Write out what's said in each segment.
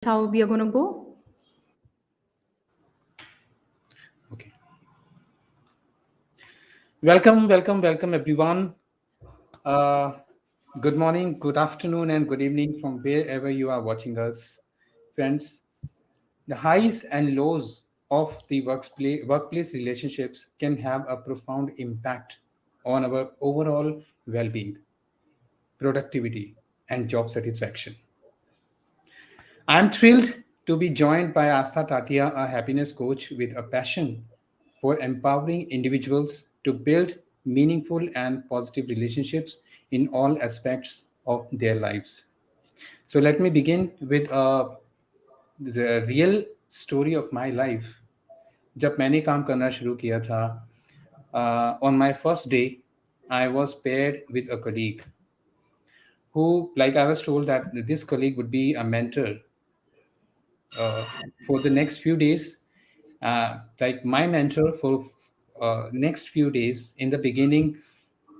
how we are going to go. Okay. Welcome, everyone. Uh, Good morning, good afternoon, and good evening from wherever you are watching us, friends. The highs and lows of the workplace relationships can have a profound impact on our overall well-being, productivity, and job satisfaction. I'm thrilled to be joined by Aastha Tatia, a happiness coach with a passion for empowering individuals to build meaningful and positive relationships in all aspects of their lives. So, let me begin with the real story of my life. जब मैंने काम करना शुरू किया था, on my first day, I was paired with a colleague who, like I was told that this colleague would be a mentor uh, for the next few days, like my mentor for next few days. In the beginning,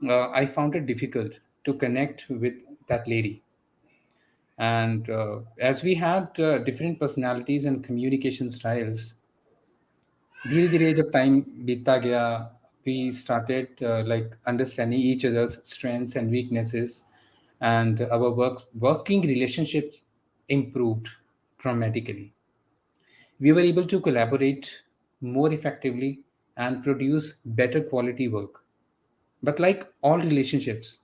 I found it difficult to connect with that lady, and as we had different personalities and communication styles, धीरे धीरे जब time बीतता गया, we started like understanding each other's strengths and weaknesses, and our working relationship improved dramatically. We were able to collaborate more effectively and produce better quality work. But like all relationships,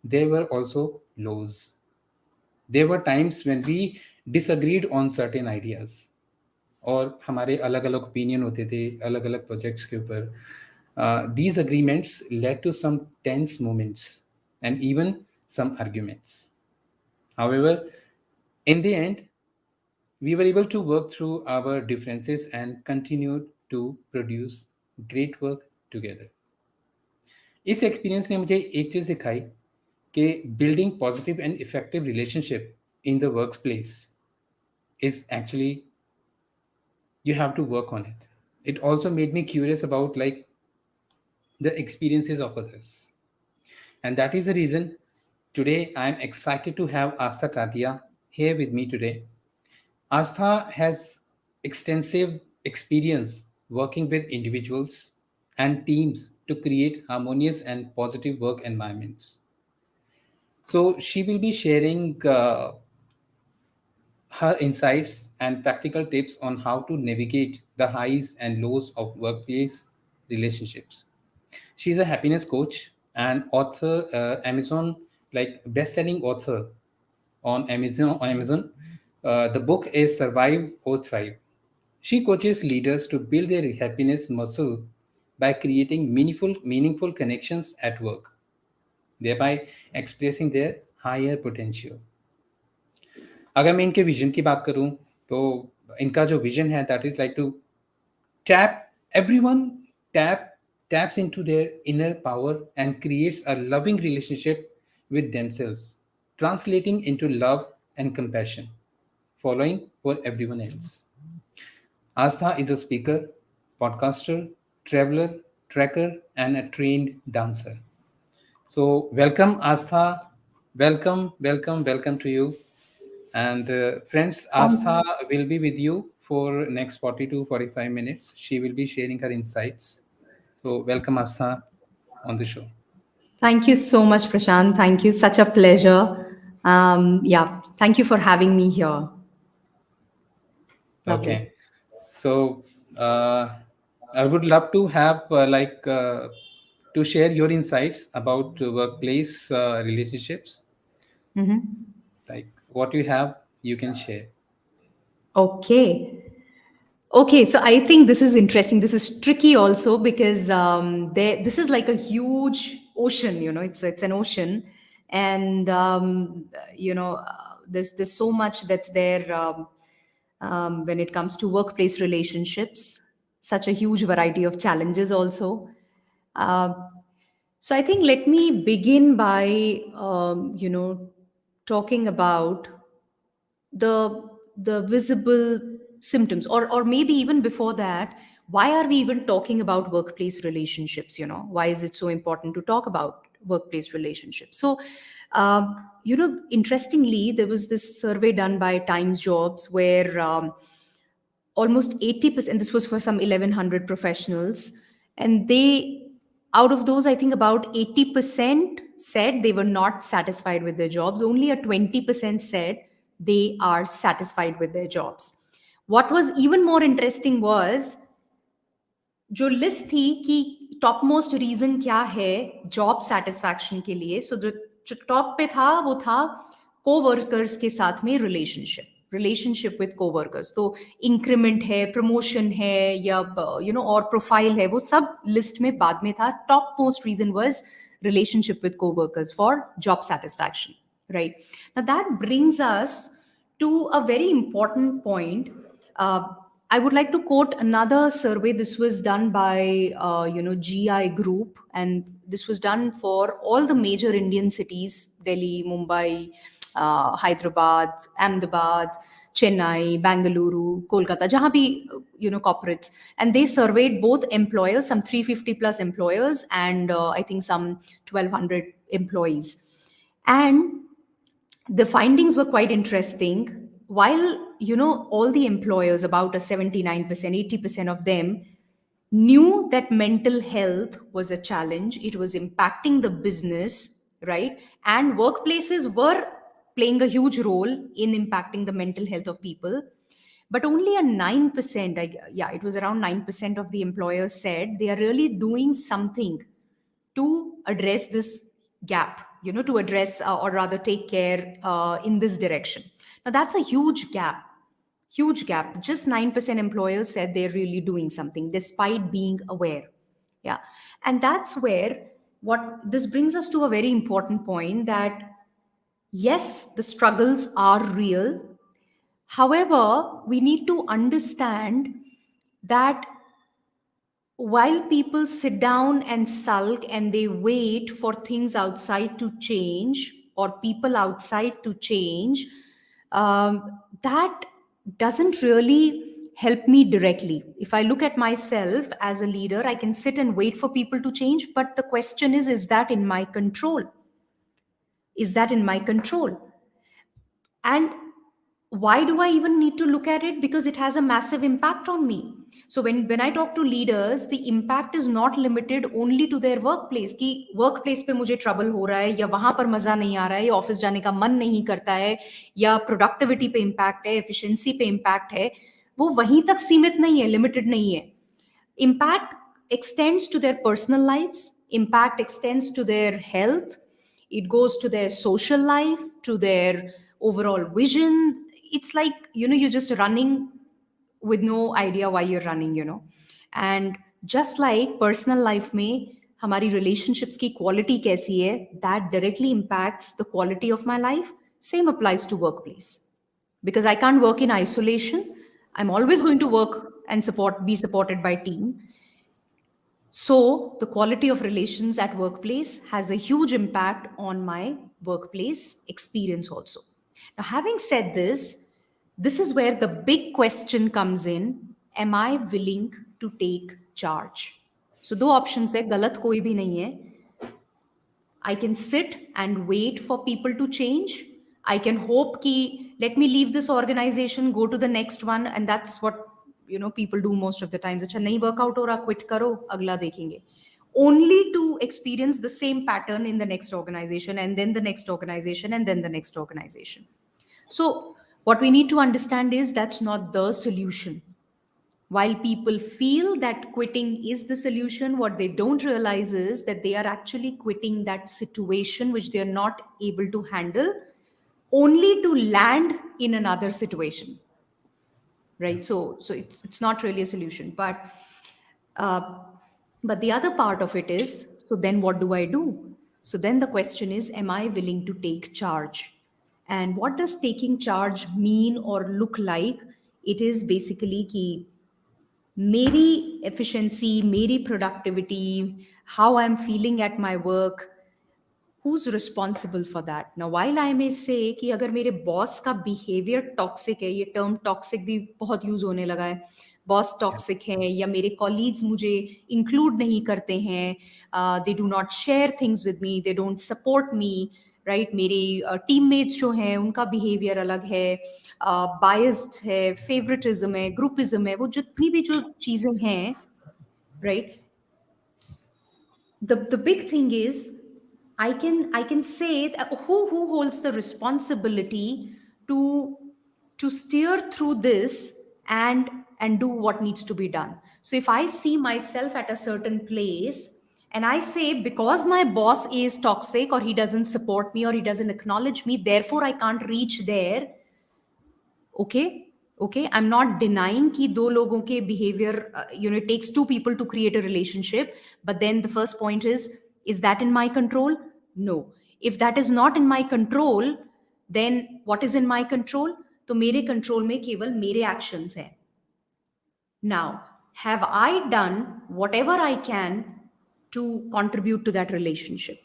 there were also lows. There were times when we disagreed on certain ideas, और हमारे अलग अलग opinion होते थे अलग अलग projects के ऊपर. These agreements led to some tense moments and even some arguments. However, in the end, we were able to work through our differences and continue to produce great work together. इस experience ने मुझे एक चीज़ सिखाई कि building positive and effective relationship in the workplace is actually, you have to work on it. It also made me curious about like the experiences of others. And that is the reason today I'm excited to have Aastha Tatia here with me today. Astha has extensive experience working with individuals and teams to create harmonious and positive work environments. So she will be sharing her insights and practical tips on how to navigate the highs and lows of workplace relationships. She's a happiness coach and author, Amazon, like best-selling author on Amazon. The book is Survive or Thrive. She coaches leaders to build their happiness muscle by creating meaningful connections at work, thereby expressing their higher potential. अगर मैं इनके vision की बात करूं, तो इनका जो vision है, that is like to tap everyone tap taps into their inner power and creates a loving relationship with themselves, translating into love and compassion, following for everyone else. Astha is a speaker, podcaster, traveler, tracker, and a trained dancer. So, welcome, Astha. Welcome to you. And friends, Astha Um, will be with you for next 40 to 45 minutes. She will be sharing her insights. So, welcome, Astha, on the show. Thank you so much, Prashant. Thank you. Such a pleasure. Yeah, thank you for having me here. Lovely. Okay. So, I would love to have to share your insights about workplace relationships. Like what you have, you can share. Okay. Okay, so I think this is interesting. This is tricky also because this is like a huge ocean. It's an ocean, and there's so much that's there when it comes to workplace relationships. Such a huge variety of challenges also. Uh, so I think let me begin by talking about the visible symptoms, or maybe even before that, why are we even talking about workplace relationships? Why is it so important to talk about workplace relationships? So Interestingly, there was this survey done by Times Jobs where almost 80%, this was for some 1100 professionals, and they, out of those, I think about 80% said they were not satified with their jobs. Only a 20% said they are satisfied with their jobs. What was even more interesting was जो list थी कि top most reason क्या है job satisfaction के लिए, सो जो top पे था वो था कोवर्कर्स के साथ में रिलेशनशिप विद कोवर्कर्स. तो इंक्रीमेंट है, प्रमोशन है, या और प्रोफाइल है, वो सब लिस्ट में बाद में था. Top most reason was relationship with co-workers for job satisfaction, right? Now that brings us to a very important point. uh, I would like to quote another survey. This was done by GI Group, and this was done for all the major Indian cities: Delhi, Mumbai, Hyderabad, Ahmedabad, Chennai, Bangalore, Kolkata, jahan bhi, corporates. And they surveyed both employers, some 350 plus employers, and I think some 1200 employees. And the findings were quite interesting. While, all the employers, about a 79%, 80% of them, knew that mental health was a challenge, it was impacting the business, right? And workplaces were playing a huge role in impacting the mental health of people. But only a 9%, it was around 9% of the employers said they are really doing something to address this gap, to address or rather take care in this direction. Now, that's a huge gap. Huge gap. Just 9% employers said they're really doing something despite being aware. Yeah. And that's where what this brings us to a very important point, that yes, the struggles are real. However, we need to understand that while people sit down and sulk and they wait for things outside to change or people outside to change, that doesn't really help me directly. If I look at myself as a leader, I can sit and wait for people to change, but the question is that in my control? Is that in my control? And why do I even need to look at it? Because it has a massive impact on me. So when I talk to leaders, the impact is not limited only to their workplace. कि workplace पे मुझे trouble हो रहा है, या वहां पर मजा नहीं आ रहा है, या ऑफिस जाने का मन नहीं करता है, या productivity पे impact है, efficiency पे impact है, वो वहीं तक सीमित नहीं है, limited नहीं है. Impact extends to their personal lives. Impact extends to their health. It goes to their social life, to their overall vision. It's like, you're just running with no idea why you're running. And just like personal life में हमारी relationships की quality कैसी है, that directly impacts the quality of my life. Same applies to workplace. Because I can't work in isolation. I'm always going to work and be supported by team. So the quality of relations at workplace has a huge impact on my workplace experience also. Now, having said this is where the big question comes in. Am I willing to take charge? So दो options है, गलत कोई भी नहीं है. I can sit and wait for people to change. I can hope ki let me leave this organization, go to the next one, and that's what people do most of the times. अच्छा नहीं workout हो रहा, quit करो, अगला देखेंगे. Only to experience the same pattern in the next organization, and then the next organization, and then the next organization. So what we need to understand is that's not the solution. While people feel that quitting is the solution, what they don't realize is that they are actually quitting that situation which they're not able to handle, only to land in another situation. Right? So it's not really a solution. But the other part of it is, so then what do I do? So then the question is, am I willing to take charge? And what does taking charge mean or look like? It is basically ki मेरी efficiency, मेरी productivity, how I'm feeling at my work, who's responsible for that? Now, while I may say कि अगर मेरे boss का behaviour toxic है, ये term toxic भी बहुत यूज होने लगा है, बॉस टॉक्सिक है या मेरे कॉलीग्स मुझे इंक्लूड नहीं करते हैं, they do not share things with me, they don't support me, right. मेरी टीममेट्स जो हैं उनका बिहेवियर अलग है, बायस्ड है, फेवरेटिज्म है, ग्रुपिज्म है, वो जितनी भी जो चीज़ें हैं, right. The big thing is, I can say that who holds the responsibility to steer through this and do what needs to be done. So if I see myself at a certain place and I say, because my boss is toxic, or he doesn't support me, or he doesn't acknowledge me, therefore I can't reach there. Okay, I'm not denying कि दो लोगों के behavior, it takes two people to create a relationship, but then the first point is that in my control? No. If that is not in my control, then what is in my control? तो मेरे control में केवल मेरे actions हैं. Now, have I done whatever I can to contribute to that relationship?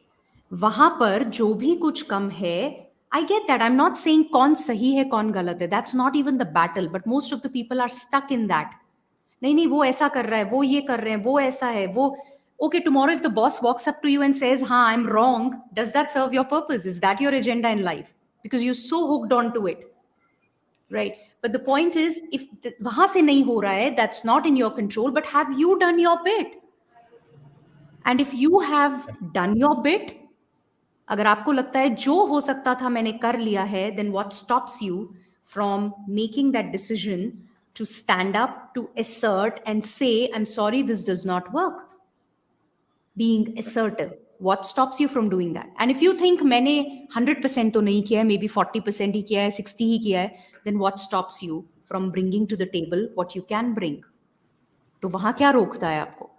वहां पर जो भी कुछ कम है, I get that. I'm not saying कौन सही है कौन गलत है. That's not even the battle. But most of the people are stuck in that. नहीं नहीं, वो ऐसा कर रहा है, वो ये कर रहे हैं, वो ऐसा है, वो. Okay, tomorrow if the boss walks up to you and says, हाँ, I'm wrong, does that serve your purpose? Is that your agenda in life? Because you're so hooked onto it. Right. But the point is, if wahan se nahi ho raha hai, that's not in your control, but have you done your bit? And if you have done your bit, अगर आपको लगता है जो हो सकता था मैंने कर लिया है, then what stops you from making that decision to stand up, to assert and say, I'm sorry, this does not work? Being assertive. What stops you from doing that? And if you think मैंने 100% तो नहीं किया है, maybe 40% ही किया है, 60 ही किया है, then what stops you from bringing to the table what you can bring? तो वहां क्या रोकता है आपको?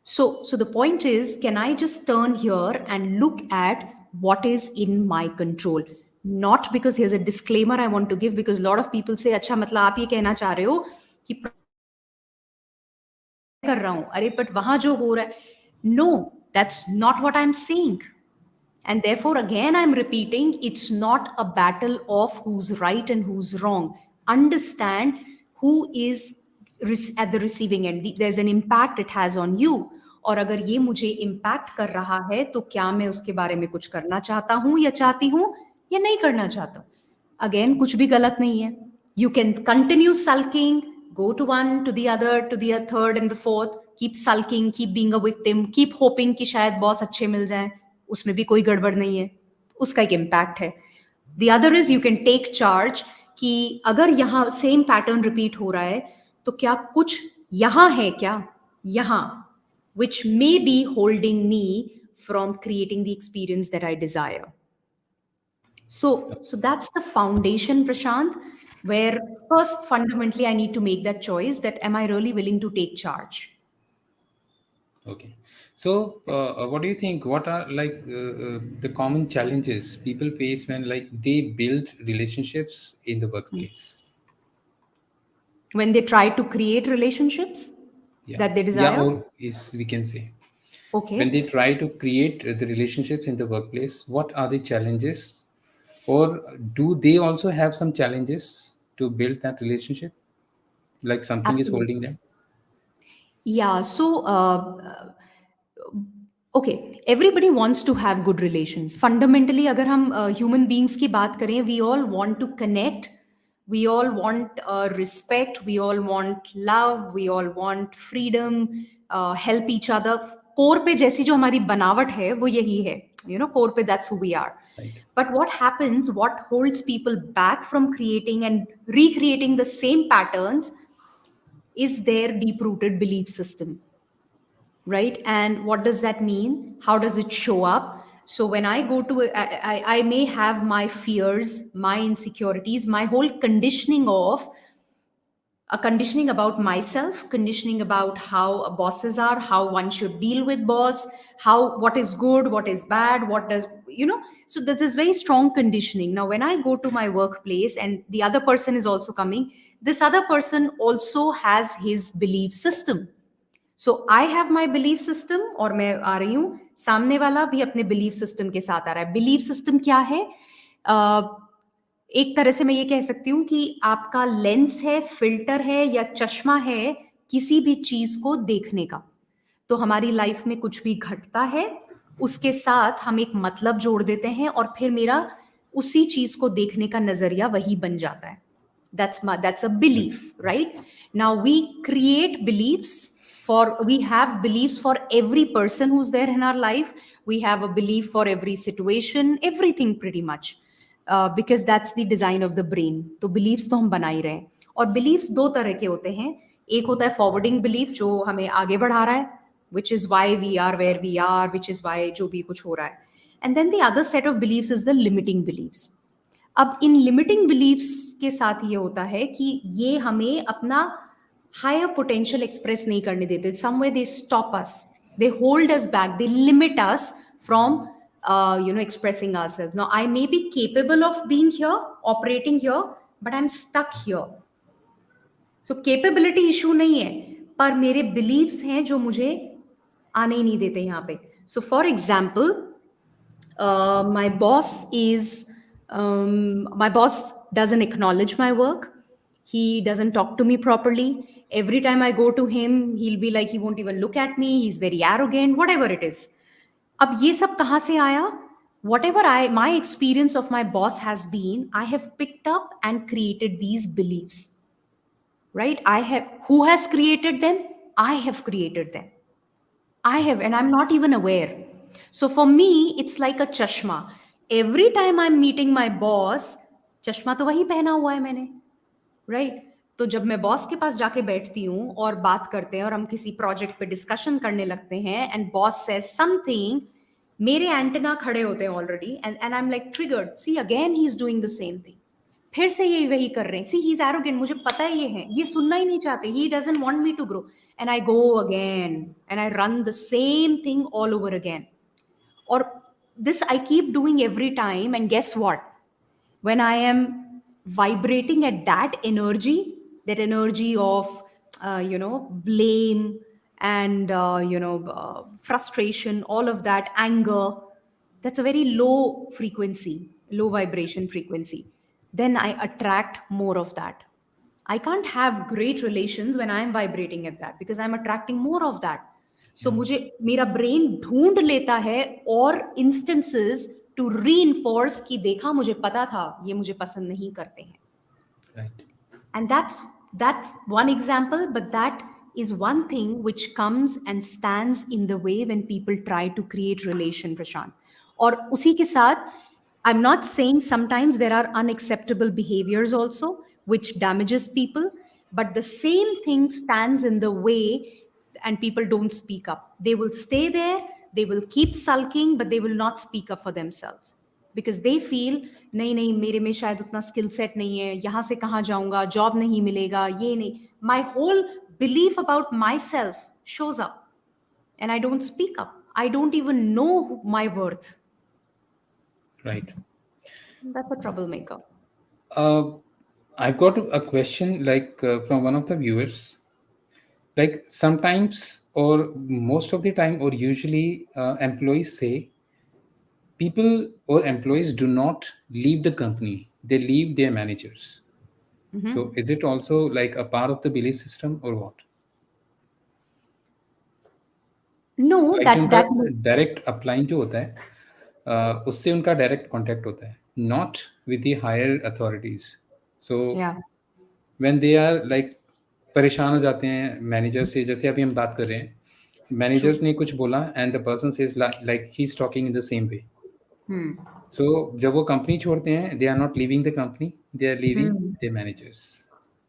So the point is, can I just turn here and look at what is in my control? Not because here's a disclaimer I want to give, because a lot of people say, अच्छा मतलब आप ये कहना चाह रहे हो कि कर रहा हूं, अरे but वहां जो हो रहा है. No, that's not what I'm saying. And therefore, again, I'm repeating, it's not a battle of who's right and who's wrong. Understand who is at the receiving end. There's an impact it has on you. और अगर ये मुझे impact कर रहा है, तो क्या मैं उसके बारे में कुछ करना चाहता हूं या चाहती हूं या नहीं करना चाहता हूं? अगेन, कुछ भी गलत नहीं है. You can continue sulking, go to one, to the other, to the third and the fourth, keep sulking, keep being a victim, keep hoping कि शायद बॉस अच्छे मिल जाएं. उसमें भी कोई गड़बड़ नहीं है, उसका एक इम्पैक्ट है. The other is you can take charge कि अगर यहाँ सेम पैटर्न रिपीट हो रहा है, तो क्या कुछ यहाँ है क्या, यहाँ, which may be holding me from creating the experience that I desire. So that's the foundation, Prashant, where first fundamentally I need to make that choice, that am I really willing to take charge? Okay. So, what do you think? What are the common challenges people face when they build relationships in the workplace? When they try to create relationships that they desire? Yeah, or is we can say. Okay. When they try to create the relationships in the workplace, what are the challenges? Or do they also have some challenges to build that relationship? Like something is holding them? Yeah, so okay, everybody wants to have good relations. Fundamentally, अगर हम human beings की बात करें, we all want to connect, we all want respect, we all want love, we all want freedom, help each other. Core पे जैसी जो हमारी बनावट है वो यही है, कोर पे that's who we are. Right. But what happens, what holds people back from creating and recreating the same patterns is their deep-rooted belief system, right? And what does that mean? How does it show up? So when I go to, I may have my fears, my insecurities, my whole conditioning of a conditioning about myself, conditioning about how bosses are, how one should deal with boss, how, what is good, what is bad, what does, so this is very strong conditioning. Now, when I go to my workplace and the other person is also coming, this other person also has his belief system. So I have my belief system और मैं आ रही हूँ, सामने वाला भी अपने belief system के साथ आ रहा है. Belief system क्या है? एक तरह से मैं ये कह सकती हूँ कि आपका लेंस है, फिल्टर है या चश्मा है किसी भी चीज को देखने का. तो हमारी लाइफ में कुछ भी घटता है, उसके साथ हम एक मतलब जोड़ देते हैं और फिर मेरा उसी चीज को देखने का नजरिया वही बन जाता है. That's a belief, right? Now we create beliefs we have beliefs for every person who's there in our life. We have a belief for every situation, everything pretty much, because that's the design of the brain. तो beliefs तो हम बना ही रहे हैं. और beliefs दो तरह के होते हैं. एक होता है forwarding belief जो हमें आगे बढ़ा रहा है, which is why we are where we are, which is why जो भी कुछ हो रहा है. And then the other set of beliefs is the limiting beliefs. अब इन लिमिटिंग बिलीव्स के साथ ये होता है कि ये हमें अपना हायर पोटेंशियल एक्सप्रेस नहीं करने देते. Somewhere they stop us, they hold us back, they limit us from expressing ourselves. Now I may be capable of being here, operating here, but I'm stuck here. So capability issue नहीं है, पर मेरे beliefs हैं जो मुझे आने ही नहीं देते यहाँ पे. So for example, my boss is my boss doesn't acknowledge my work. He doesn't talk to me properly. Every time I go to him, he'll be like, he won't even look at me. He's very arrogant, whatever it is. अब ये सब कहाँ से आया? Whatever my experience of my boss has been, I have picked up and created these beliefs. Right? Who has created them? I have created them. I have, and I'm not even aware. So for me, it's like a chashma. Every time I'm meeting my boss, चश्मा तो वही पहना हुआ है मैंने, right? तो जब मैं बॉस के पास जाके बैठती हूँ और बात करते हैं और हम किसी प्रोजेक्ट पे डिस्कशन करने लगते हैं एंड बॉस सेज समथिंग, मेरे एंटेना खड़े होते हैं already and I am like triggered. See again he is doing the same thing. फिर से यही वही कर रहे हैं. सी ही इज एरोगेंट, मुझे पता है ये सुनना ही नहीं चाहते. He doesn't want me to grow. And I go again and I run the same thing all over again. Or this I keep doing every time, and guess what? When I am vibrating at that energy of blame and frustration, all of that anger, that's a very low frequency, low vibration frequency. Then I attract more of that. I can't have great relations when I'm vibrating at that because I'm attracting more of that. So मुझे मेरा brain ढूंढ लेता है और instances to reinforce कि देखा मुझे पता था ये मुझे पसंद नहीं करते हैं. Right. And that's one example, but that is one thing which comes and stands in the way when people try to create relation, Prashant. और उसी के साथ, I'm not saying sometimes there are unacceptable behaviors also which damages people, but the same thing stands in the way and people don't speak up. They will stay there, they will keep sulking, but they will not speak up for themselves. Because they feel नहीं नहीं मेरे में शायद उतना skill set नहीं है, यहाँ से कहाँ जाऊंगा, जॉब नहीं मिलेगा, ये नहीं. My whole belief about myself shows up and I don't speak up. I don't even know my worth. Right. That's a troublemaker. I've got a question from one of the viewers. Like sometimes or most of the time or usually employees say people or employees do not leave the company, they leave their managers. So is it also like a part of the belief system or what? No, Like जो that उनका that direct applying जो होता है उससे उनका direct contact होता है, not with the higher authorities. So yeah. When they are like परेशान हो जाते हैं मैनेजर से, जैसे अभी हम बात कर रहे हैं, मैनेजर True. ने कुछ बोला and the person says like he is talking in the same way. Hmm. So जब वो कंपनी छोड़ते हैं, they are not leaving the company, they are leaving Hmm. The managers.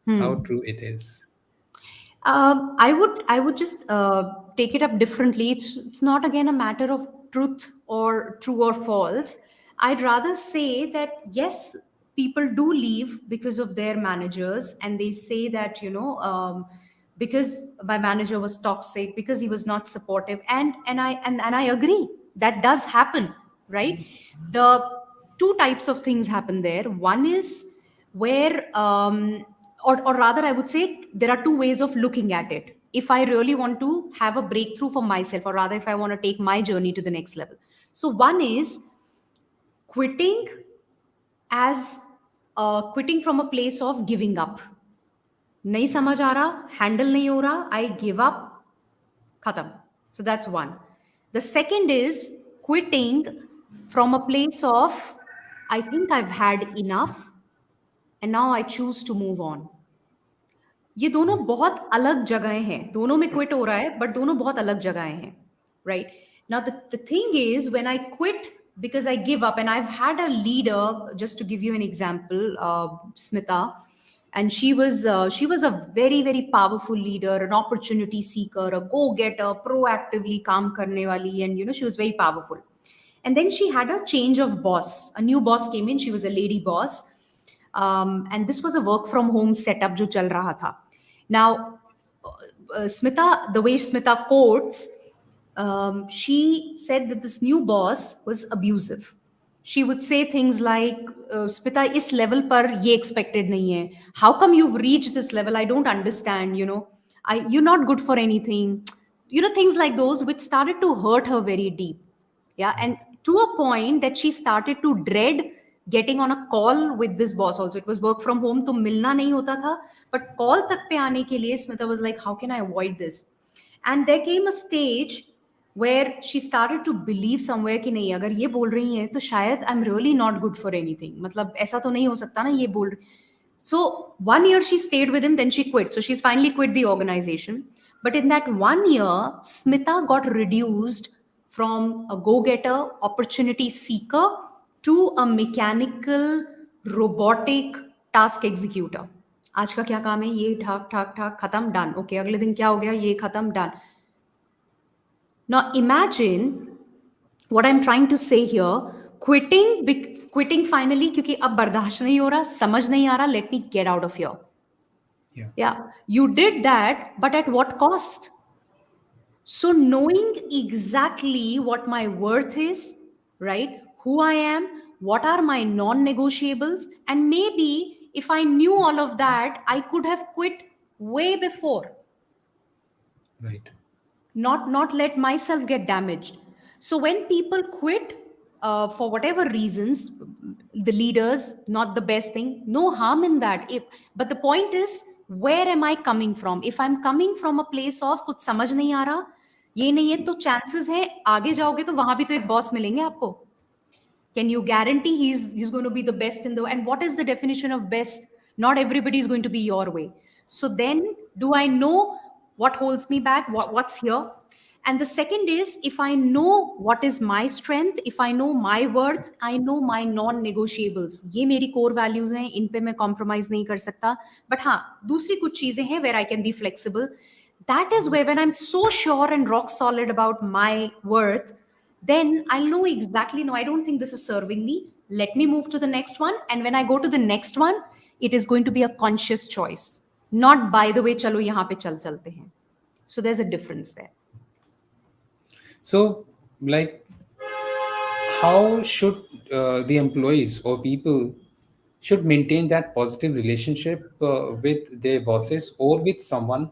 How Hmm. True it is? I would just take it up differently. It's not again a matter of truth or true or false. I'd rather say that yes, people do leave because of their managers, and they say that because my manager was toxic, because he was not supportive, and I agree that does happen, right? The two types of things happen there. One is where or rather I would say there are two ways of looking at it. If I really want to have a breakthrough for myself, or rather if I want to take my journey to the next level. So one is quitting as quitting from a place of giving up. नहीं समझ आ रहा, handle नहीं हो रहा, I give up, khatam. So that's one. The second is quitting from a place of, I think I've had enough and now I choose to move on. ये दोनों बहुत अलग जगहें हैं, दोनों में क्विट हो रहा है बट दोनों बहुत अलग जगहें हैं, right? Now the thing is when I quit because I give up, and I've had a leader, just to give you an example, Smita, and she was a very very powerful leader, an opportunity seeker, a go getter, proactively काम करने वाली, and she was very powerful. And then she had a change of boss. A new boss came in. She was a lady boss, and this was a work from home setup जो चल रहा था. Now, Smita, the way Smita quotes, she said that this new boss was abusive. She would say things like, Smita, इस level पर ये expected नहीं है. How come you've reached this level? I don't understand. You're not good for anything. Things like those, which started to hurt her very deep. Yeah, and to a point that she started to dread getting on a call with this boss also. It was work from home, तो मिलना नहीं होता था, but call तक पे आने के लिए Smita was like, how can I avoid this? And there came a stage where she started to believe somewhere कि नहीं, अगर ये बोल रही हैं तो शायद I'm really not good for anything. मतलब ऐसा तो नहीं हो सकता ना ये बोल. So 1 year she stayed with him, then she quit. So she's finally quit the organization. But in that 1 year, Smita got reduced from a go-getter, opportunity seeker, to a mechanical, robotic task executor. आज का क्या काम है, ये ठाक ठाक ठाक खत्म, डन. ओके, अगले दिन क्या हो गया, ये खत्म, done. Now imagine what I'm trying to say here. Quitting finally क्योंकि अब बर्दाश्त नहीं हो रहा, समझ नहीं आ रहा, let me get out of here. Yeah, you did that, but at what cost? So knowing exactly what my worth is, right? Who I am, what are my non-negotiables, and maybe if I knew all of that, I could have quit way before. Right. Not let myself get damaged. So when people quit, for whatever reasons, the leaders, not the best thing, no harm in that. But the point is, where am I coming from? If I'm coming from a place of कुछ समझ नहीं आ रहा, ये नहीं है, तो chances है आगे जाओगे तो वहां भी तो एक बॉस मिलेंगे आपको. Can you guarantee he's going to be the best in the, and what is the definition of best? Not everybody is going to be your way. So then, do I know what holds me back, what's here? And the second is, if I know what is my strength, if I know my worth, I know my non-negotiables. ये मेरी core values हैं, इन पे मैं compromise नहीं कर सकता. But हाँ, दूसरी कुछ चीजें हैं where I can be flexible. That is where, when I'm so sure and rock solid about my worth, then I'll know exactly, no, I don't think this is serving me. Let me move to the next one. And when I go to the next one, it is going to be a conscious choice. Not, by the way, chalo yahan pe chal chalte hain. So there's a difference there. So, like, how should the employees or people should maintain that positive relationship with their bosses or with someone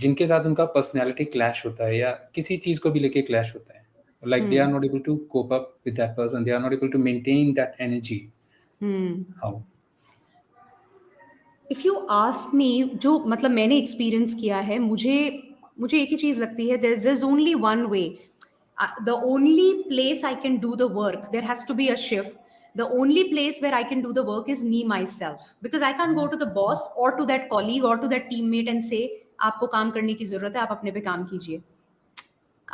जिनके साथ उनका personality clash होता है या किसी चीज को भी लेके क्लैश होता है, like they are not able to cope up with that person, they are not able to maintain that energy. How? If you ask me, जो मतलब मैंने एक्सपीरियंस किया है, मुझे एक ही चीज लगती है, there's only one way. The only place I can do the work, there has to be a shift. The only place where I can do the work is me myself, because I can't go to the boss or to that colleague or to that teammate and say आपको काम करने की जरूरत है, आप अपने पे काम कीजिए.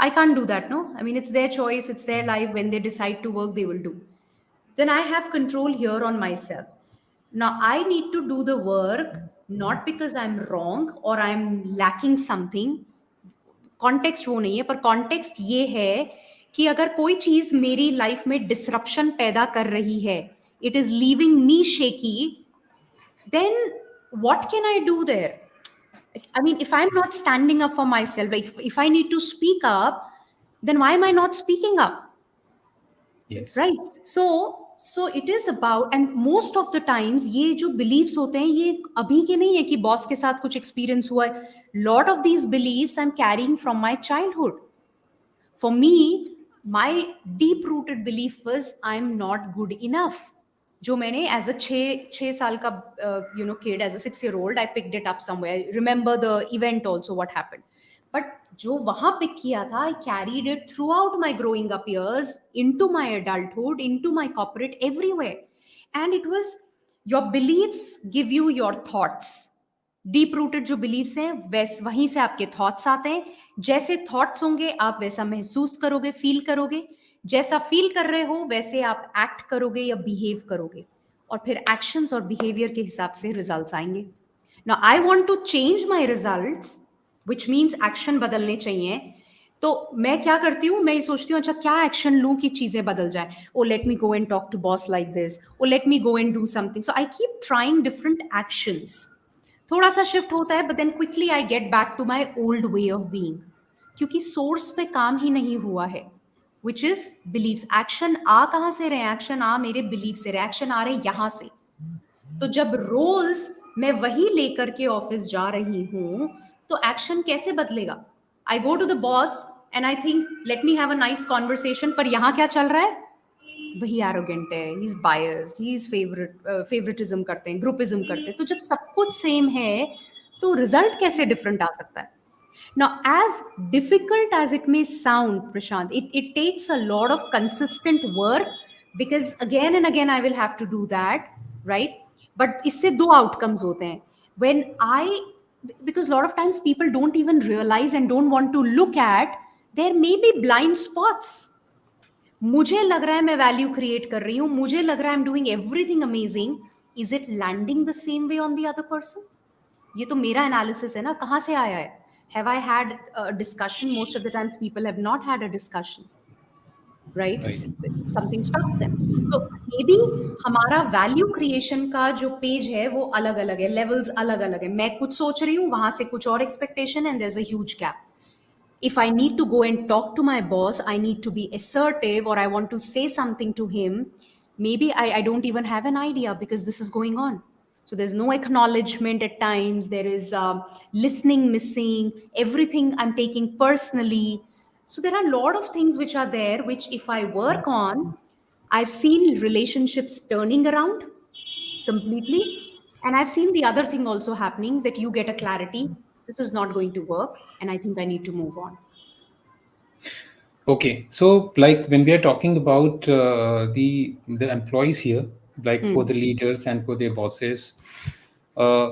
I can't do that, no? I mean, it's their choice, it's their life. When they decide to work, they will do. Then I have control here on myself. Now, I need to do the work, not because I'm wrong or I'm lacking something. Context वो नहीं है, पर context ये है कि अगर कोई चीज मेरी लाइफ में डिसरप्शन पैदा कर रही है, it is leaving me shaky, then what can I do there? I mean, if I'm not standing up for myself, like if I need to speak up, then why am I not speaking up? Yes. Right. So it is about, and most of the times ये जो beliefs होते हैं, ये अभी के नहीं है कि बॉस के साथ कुछ experience हुआ है. Lot of these beliefs I'm carrying from my childhood. For me, my deep rooted belief was I'm not good enough. जो मैंने as a 6 साल का kid, as a 6-year-old, I picked it up somewhere. I remember the event also, what happened. But जो वहां pick किया था, I carried it throughout my growing up years, into my adulthood, into my corporate, everywhere. And it was your beliefs give you your thoughts. Deep rooted जो beliefs हैं, वैस वहीं से आपके thoughts आते हैं. जैसे thoughts होंगे आप वैसा महसूस करोगे, फील करोगे. जैसा फील कर रहे हो वैसे आप एक्ट करोगे या बिहेव करोगे. और फिर एक्शंस और बिहेवियर के हिसाब से रिजल्ट्स आएंगे. Now I want to change my results, which means action बदलने चाहिए. तो मैं क्या करती हूँ, मैं ये सोचती हूँ अच्छा क्या एक्शन लूँ कि चीजें बदल जाए. Oh let me go and talk to boss like this, oh let me go and do something. So I keep trying different actions. थोड़ा सा शिफ्ट होता है but then quickly I get back to my old way of being. क्योंकि source पे काम ही नहीं हुआ है, विच इज बिलीव्स. एक्शन आ कहां से रहे, एक्शन आ मेरे बिलीव से, रिएक्शन आ रहे यहां से. तो जब रोज मैं वही लेकर के ऑफिस जा रही हूं, तो एक्शन कैसे बदलेगा. I go to the boss and I think let me have a nice conversation, पर यहां क्या चल रहा है, वही एरोगेंट है, he is biased, he is favouritism करते हैं, ग्रुपिज्म करते हैं. तो जब सब कुछ सेम है तो रिजल्ट कैसे डिफरेंट आ सकता है. Now, as difficult as it may sound, Prashant, it takes a lot of consistent work, because again and again I will have to do that, right? But इससे दो outcomes होते हैं. When I, because a lot of times people don't even realize and don't want to look at, there may be blind spots. मुझे लग रहा है मैं value create कर रही हूं, मुझे लग रहा है I am doing everything amazing. Is it landing the same way on the other person. ये तो मेरा एनालिसिस है ना, कहाँ से आया है. Have I had discussion, most of the times people have not had a discussion, right. Right. Something stops them. So may be हमारा वैल्यू क्रिएशन का जो पेज है वो अलग अलग है, लेवल्स अलग अलग है. मैं कुछ सोच रही हूँ, वहां से कुछ और expectation, and there is a huge gap. If I need to go and talk to my boss, I need to be assertive, or I want to say something to him. Maybe I don't even have an idea because this is going on. So there's no acknowledgement at times. There is listening missing. Everything I'm taking personally. So there are a lot of things which are there, which if I work on, I've seen relationships turning around completely. And I've seen the other thing also happening, that you get a clarity. This is not going to work. And I think I need to move on. Okay, so like when we are talking about the employees here, like for the Hmm. leaders and for their bosses, uh,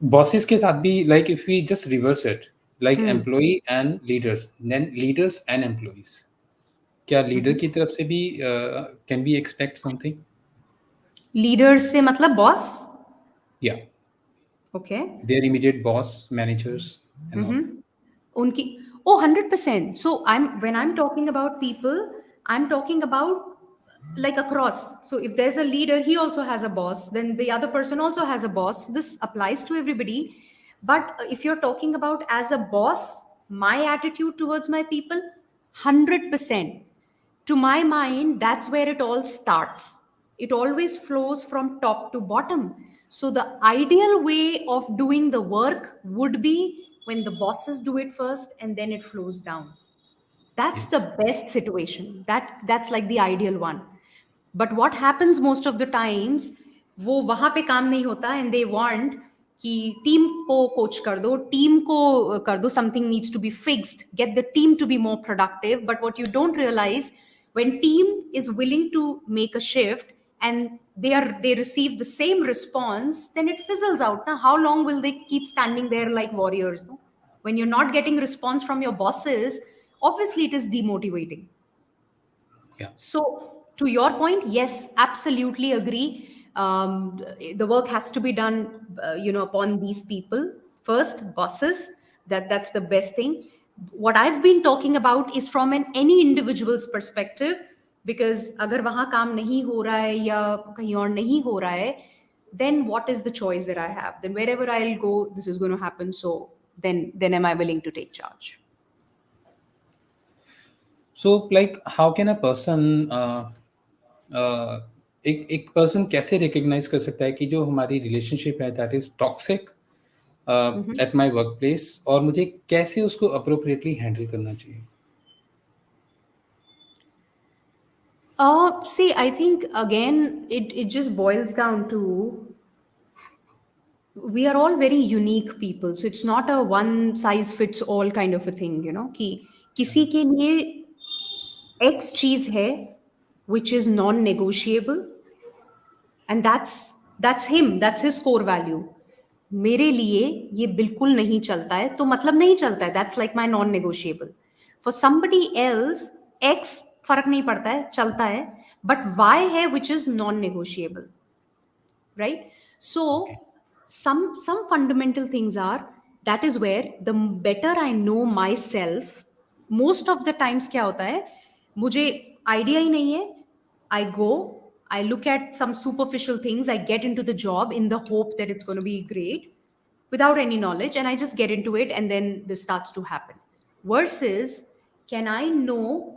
bosses के साथ भी, like if we just reverse it, like Hmm. employee and leaders, then leaders and employees, क्या leader Mhm. की तरफ से भी can we expect something? Leaders से मतलब boss. Yeah, okay. their immediate boss, managers, and all. उनकी, oh 100%. So I am, when I am talking about people, I am talking about like across. So if there's a leader, he also has a boss, then the other person also has a boss. So this applies to everybody. But if you're talking about as a boss, my attitude towards my people, 100%. To my mind, that's where it all starts. It always flows from top to bottom. So, the ideal way of doing the work would be when the bosses do it first and then it flows down. That's the Yes. best situation. That's like the ideal one. But what happens most of the times, वो वहां पे काम नहीं होता, and they want कि team को coach कर दो, टीम को कर दो, something needs to be fixed, get the team to be more productive. But what you don't realize, when team is willing to make a shift and they receive the same response, then it fizzles out. Now how long will they keep standing there like warriors, no? When you're not getting response from your bosses, obviously it is demotivating. Yeah. So, to your point, yes, absolutely agree. The work has to be done, upon these people first, bosses. That's the best thing. What I've been talking about is from an any individual's perspective, because अगर वहाँ काम नहीं हो रहा है या कहीं और नहीं हो रहा है, then what is the choice that I have? Then wherever I'll go, this is going to happen. So then am I willing to take charge? So like how can a person एक person कैसे recognise कर सकता है कि जो हमारी relationship है that is toxic at my work place, और मुझे कैसे उसको अप्रोप्रिएटली हैंडल करना चाहिए? See, I think again, it just boils down to we are all very unique people, so it's not a one size fits all kind of a thing, कि किसी के लिए x चीज है which is non negotiable, and that's him, that's his core value. मेरे लिए ये बिल्कुल नहीं चलता है, तो मतलब नहीं चलता है, that's like my non negotiable. For somebody else x फर्क नहीं पड़ता है, चलता है, बट वाई है which is non negotiable, right? So some fundamental things are, that is where the better I know myself, most of the times क्या होता है, मुझे आइडिया ही नहीं है, I go, I look at some superficial things, I get into the job in the hope that it's going to be great without any knowledge, and I just get into it, and then this starts to happen. Versus, can I know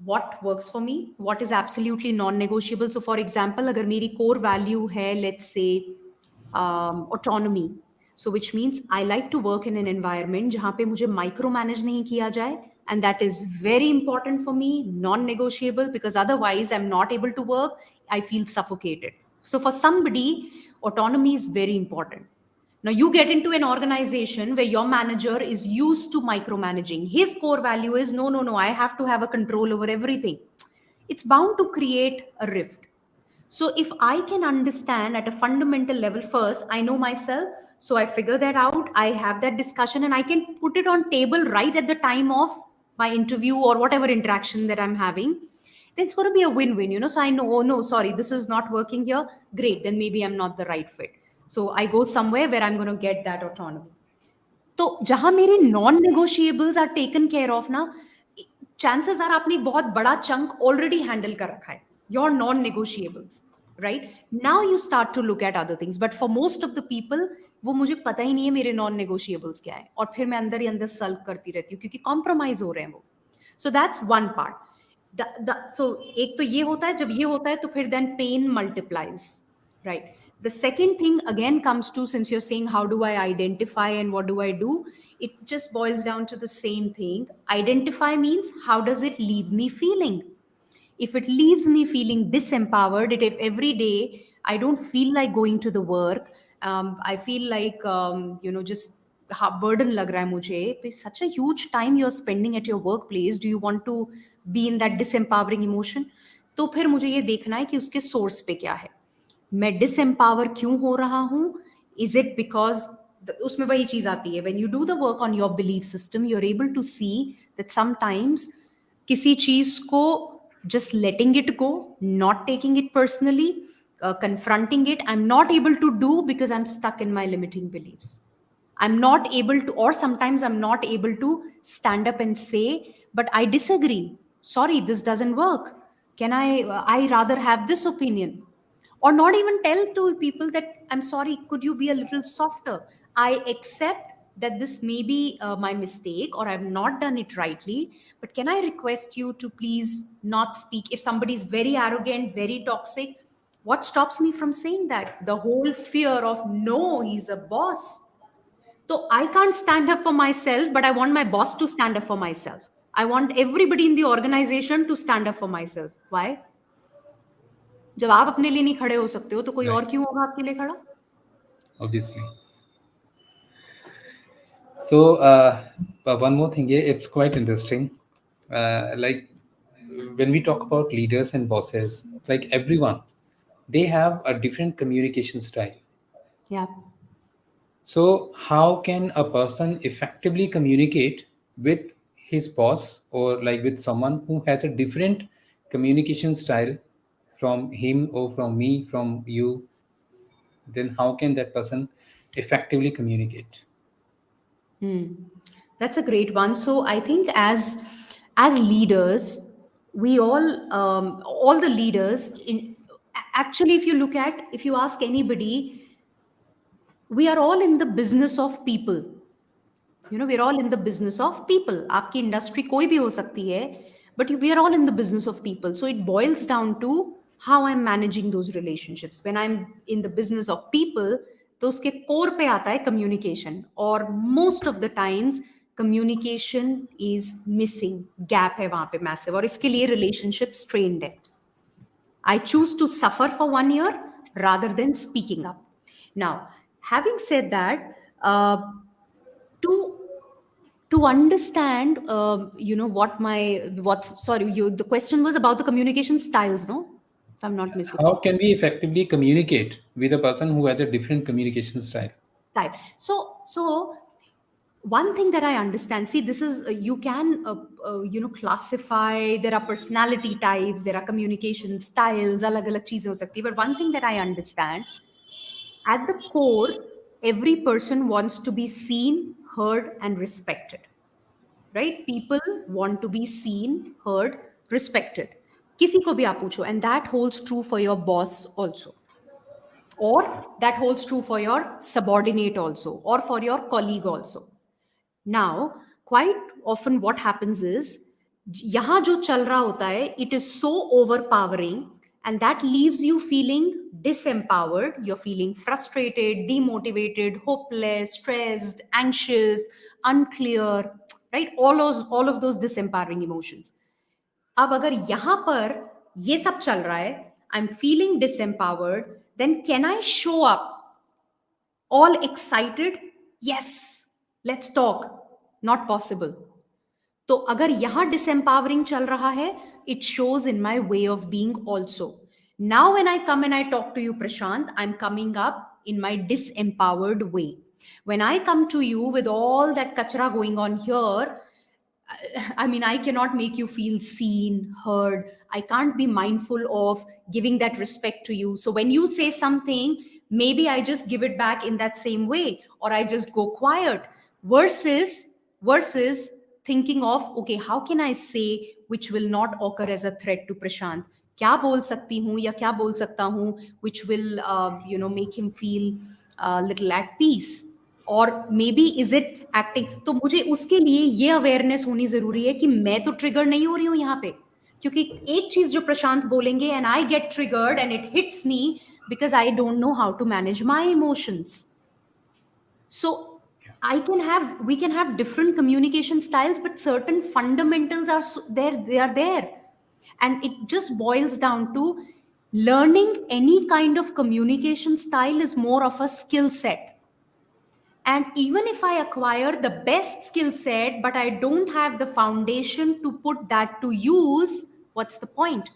what works for me, what is absolutely non-negotiable? So for example, agar meri core value hai, let's say autonomy, so which means I like to work in an environment jahan pe mujhe micromanage nahi kiya jaye, and that is very important for me, non-negotiable, because otherwise I'm not able to work, I feel suffocated. So for somebody, autonomy is very important. Now, you get into an organization where your manager is used to micromanaging. His core value is no, no, no, I have to have a control over everything. It's bound to create a rift. So, if I can understand at a fundamental level, first, I know myself. So, I figure that out. I have that discussion and I can put it on table right at the time of my interview or whatever interaction that I'm having. Then it's going to be a win-win. So I know, oh no, sorry, this is not working here. Great, then maybe I'm not the right fit. So I go somewhere where I'm going to get that autonomy. तो जहां मेरे non negotiables are taken care of ना, chances are आपने एक बहुत बड़ा chunk already handle कर रखा है, your non negotiables, right? Now you start to look at other things, but for most of the people वो मुझे पता ही नहीं है मेरे नॉन नेगोशिएबल्स क्या है, और फिर मैं अंदर ही अंदर सल्व करती रहती हूँ क्योंकि कॉम्प्रोमाइज हो रहे हैं वो. So that's one part. So एक तो ये होता है, जब ये होता है तो फिर then pain multiplies, right? The second thing again comes to, since you're saying how do I identify and what do I do, it just boils down to the same thing. Identify means how does it leave me feeling? If it leaves me feeling disempowered, if every day I don't feel like going to the work, I feel like just burden lag raha hai mujhe, such a huge time you're spending at your workplace, do you want to be in that disempowering emotion? तो फिर मुझे ये देखना है कि उसके source पे क्या है, मैं डिसएम्पावर क्यों हो रहा हूं. इज इट बिकॉज, उसमें वही चीज आती है, when you do the work on your belief system, you are able to see that sometimes किसी चीज को just letting it go, not taking it personally, confronting it, I'm not able to do because I'm stuck in my limiting beliefs. I'm not able to, or sometimes I'm not able to stand up and say, but I disagree. Sorry, this doesn't work. Can I rather have this opinion. Or not even tell to people that I'm sorry, could you be a little softer? I accept that this may be my mistake or I've not done it rightly, but can I request you to please not speak? If somebody is very arrogant, very toxic, what stops me from saying that? The whole fear of no, he's a boss. So I can't stand up for myself, but I want my boss to stand up for myself. I want everybody in the organization to stand up for myself. Why? जब आप अपने लिए नहीं खड़े हो सकते हो तो कोई और क्यों होगा आपके लिए खड़ा? Obviously. So one more thing here, it's quite interesting. Like when we talk about leaders and bosses, like everyone, they have a different communication style. Yeah. So how can a person effectively communicate with his boss or like with someone who has a different communication style from him or from me, from you? Then how can that person effectively communicate? That's a great one. So I think as leaders, we all the leaders in, actually, if you look at, if you ask anybody, we are all in the business of people. We're all in the business of people. आपकी industry कोई भी हो सकती है, but we are all in the business of people. So it boils down to how I'm managing those relationships. When I'm in the business of people, तो उसके core पे आता है communication. और most of the times communication is missing. Gap है वहाँ पे massive. और इसके लिए relationship strained है. I choose to suffer for 1 year rather than speaking up. Now, Having said that, to to understand, what's sorry, you the question was about the communication styles, no? If I'm not missing. How can we effectively communicate with a person who has a different communication style? Style. So one thing that I understand, see, this is you can classify. There are personality types, there are communication styles, alag alag cheezein ho sakti hai. But one thing that I understand, at the core, every person wants to be seen, heard, and respected. Right? People want to be seen, heard, respected. Kisi ko bhi aap pucho, and that holds true for your boss also, or that holds true for your subordinate also, or for your colleague also. Now, quite often what happens is, यहाँ जो चल रहा होता है, it is so overpowering, and that leaves you feeling disempowered. You're feeling frustrated, demotivated, hopeless, stressed, anxious, unclear, right? All of those disempowering emotions. अब अगर यहाँ पर ये सब चल रहा है, I'm feeling disempowered, then can I show up all excited? Yes, let's talk. Not possible. तो अगर यहां disempowering चल रहा है, it shows in my way of being also. Now when I come and I talk to you, Prashant, I'm coming up in my disempowered way. When I come to you with all that kachra going on here, I mean, I cannot make you feel seen, heard. I can't be mindful of giving that respect to you. So when you say something, maybe I just give it back in that same way, or I just go quiet. Versus thinking of, okay, how can I say which will not occur as a threat to Prashant? क्या बोल सकती हूँ या क्या बोल सकता हूँ which will make him feel little at peace, और may be is it acting. तो मुझे उसके लिए ये अवेयरनेस होनी जरूरी है कि मैं तो ट्रिगर नहीं हो रही हूँ यहाँ पे, क्योंकि एक चीज जो प्रशांत बोलेंगे and I get triggered and it hits me because I don't know how to manage my emotions. So we can have different communication styles, but certain fundamentals are there. They are there, and it just boils down to learning any kind of communication style is more of a skill set. And even if I acquire the best skill set, but I don't have the foundation to put that to use, what's the point?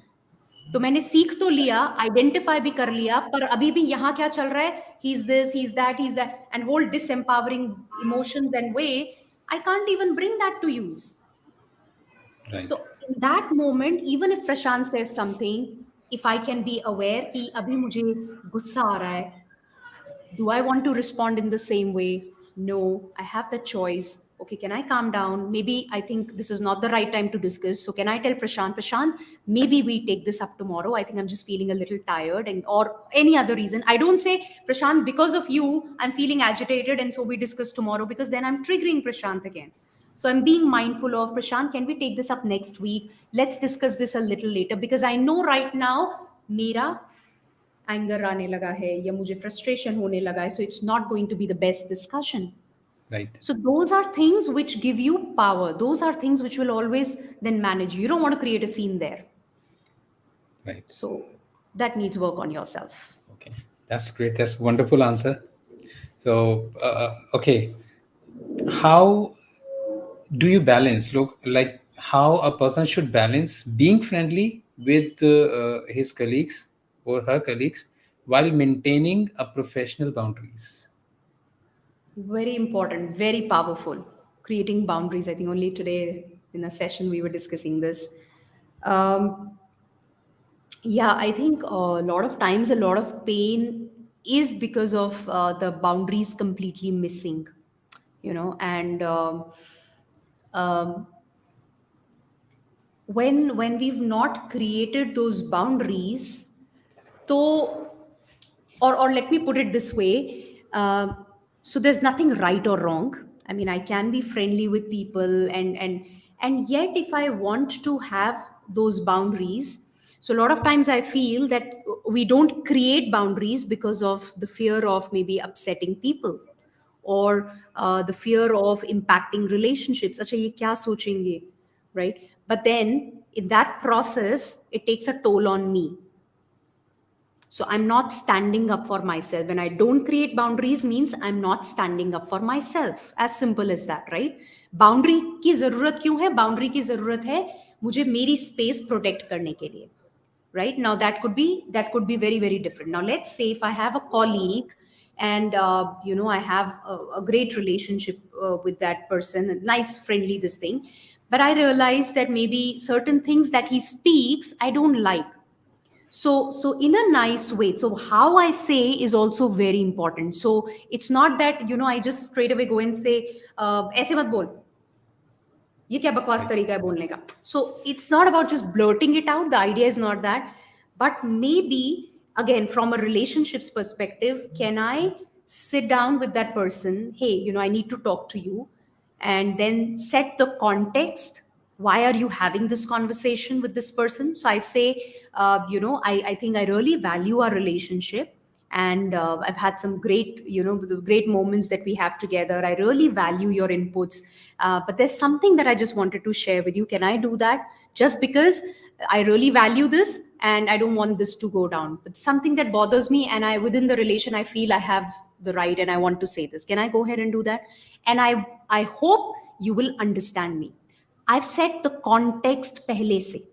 तो मैंने सीख तो लिया, identify भी कर लिया, पर अभी भी यहाँ क्या चल रहा है? He's this, he's that, he's that, and whole disempowering emotions and way, I can't even bring that to use. Right. So in that moment, even if Prashant says something, if I can be aware कि अभी मुझे गुस्सा आ रहा है, do I want to respond in the same way? No, I have the choice. Okay, can I calm down? Maybe I think this is not the right time to discuss. So can I tell Prashant, maybe we take this up tomorrow. I think I'm just feeling a little tired, and or any other reason. I don't say, Prashant, because of you, I'm feeling agitated, and so we discuss tomorrow, because then I'm triggering Prashant again. So I'm being mindful of, Prashant, can we take this up next week? Let's discuss this a little later, because I know right now, Mira, anger आने लगा है या मुझे frustration होने लगा है, so it's not going to be the best discussion. Right. So those are things which give you power. Those are things which will always then manage you. You don't want to create a scene there. Right. So that needs work on yourself. Okay. That's great. That's a wonderful answer. So, okay. How do you balance? Look, like how a person should balance being friendly with his colleagues or her colleagues while maintaining a professional boundaries. Very important, very powerful. Creating boundaries. I think only today in a session we were discussing this. Um, yeah, I think a lot of times a lot of pain is because of the boundaries completely missing, and um, when we've not created those boundaries, so, or let me put it this way, so there's nothing right or wrong. I mean, I can be friendly with people, and yet if I want to have those boundaries, so a lot of times I feel that we don't create boundaries because of the fear of maybe upsetting people, or the fear of impacting relationships. अच्छा ये क्या सोचेंगे, right? But then in that process, it takes a toll on me. So I'm not standing up for myself. When I don't create boundaries means I'm not standing up for myself. As simple as that, right? Boundary की जरूरत क्यों है? Boundary की जरूरत है मुझे मेरी space protect करने के लिए. Right now that could be very very different. Now let's say if I have a colleague and I have a great relationship with that person, a nice friendly this thing, but I realize that maybe certain things that he speaks I don't like. So in a nice way, so how I say is also very important. So it's not that I just straight away go and say ऐसे मत बोल, ये क्या बकवास Right. तरीका है बोलने का. So it's not about just blurting it out, the idea is not that, but maybe again from a relationships perspective, can I sit down with that person, hey, I need to talk to you, and then set the context. Why are you having this conversation with this person? So I say, I think I really value our relationship, and I've had some great the great moments that we have together. I really value your inputs, but there's something that I just wanted to share with you. Can I do that? Just because I really value this and I don't want this to go down, but something that bothers me, and I within the relation I feel I have the right and I want to say this. Can I go ahead and do that? And I hope you will understand me. I've set the context pehle se.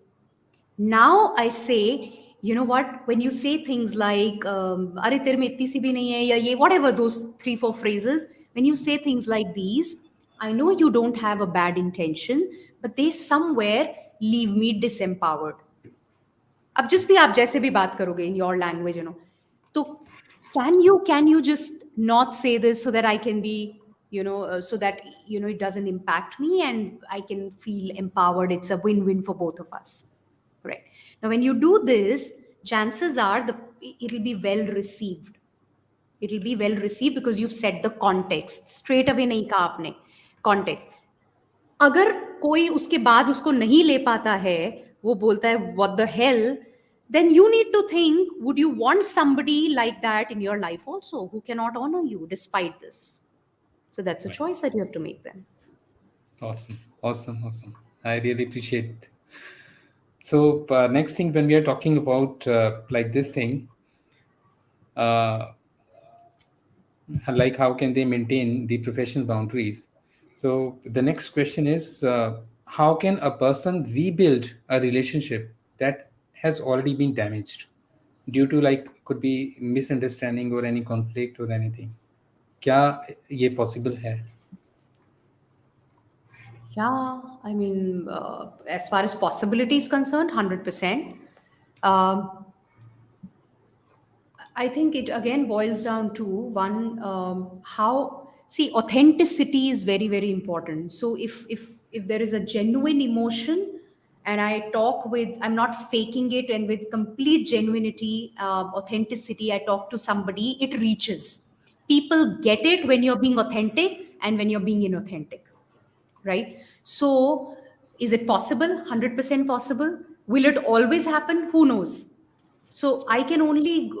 Now I say, you know what, when you say things like अरे तेरे में इतनी सी भी नहीं है, या ये whatever those 3 4 phrases, when you say things like these, I know you don't have a bad intention, but they somewhere leave me disempowered. अब जिस भी आप जैसे भी बात करोगे in your language, तो can you just not say this so that I can be, so that it doesn't impact me and I can feel empowered. It's a win-win for both of us. Right. Now, when you do this, chances are it'll be well received. It'll be well received because you've set the context. Straight away नहीं कहा आपने context. अगर कोई उसके बाद उसको नहीं ले पाता है, वो बोलता है what the hell, then you need to think, would you want somebody like that in your life also, who cannot honor you despite this? So that's a Right. choice that you have to make then. Awesome. Awesome. Awesome. I really appreciate. So next thing, when we are talking about like this thing, uh, like how can they maintain the professional boundaries? So the next question is, how can a person rebuild a relationship that has already been damaged due to, like, could be misunderstanding or any conflict or anything? क्या ये possible है? Yeah, I mean, as far as possibility is concerned, 100%. Um, I think it again boils down to one, how, see, authenticity is very very important. So if there is a genuine emotion, and I talk with, I'm not faking it, and with complete genuinity, authenticity, I talk to somebody, it reaches. People get it when you're being authentic and when you're being inauthentic, right? So is it possible? 100% possible. Will it always happen? Who knows? So I can only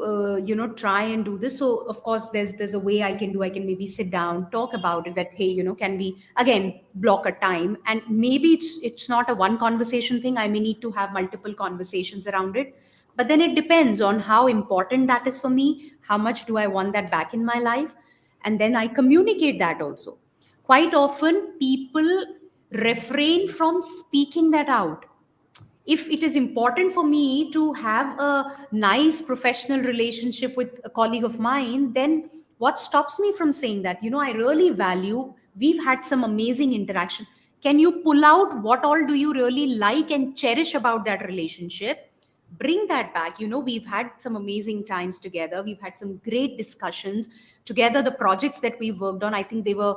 try and do this. So of course there's a way I can do. I can maybe sit down, talk about it, that hey, can we again block a time, and maybe it's not a one conversation thing. I may need to have multiple conversations around it, but then it depends on how important that is for me, how much do I want that back in my life, and then I communicate that also. Quite often people refrain from speaking that out. If it is important for me to have a nice professional relationship with a colleague of mine, then what stops me from saying that, I really value, we've had some amazing interaction. Can you pull out what all do you really like and cherish about that relationship? Bring that back. We've had some amazing times together, we've had some great discussions together. The projects that we worked on, I think they were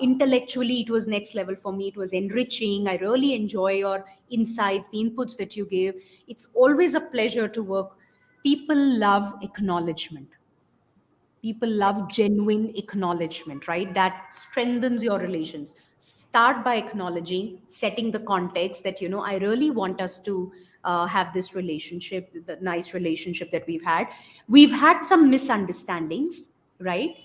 intellectually, it was next level for me. It was enriching. I really enjoy your insights, the inputs that you give. It's always a pleasure to work. People love acknowledgement. People love genuine acknowledgement, right? That strengthens your relations. Start by acknowledging, setting the context that, I really want us to have this relationship, the nice relationship that we've had. We've had some misunderstandings, right?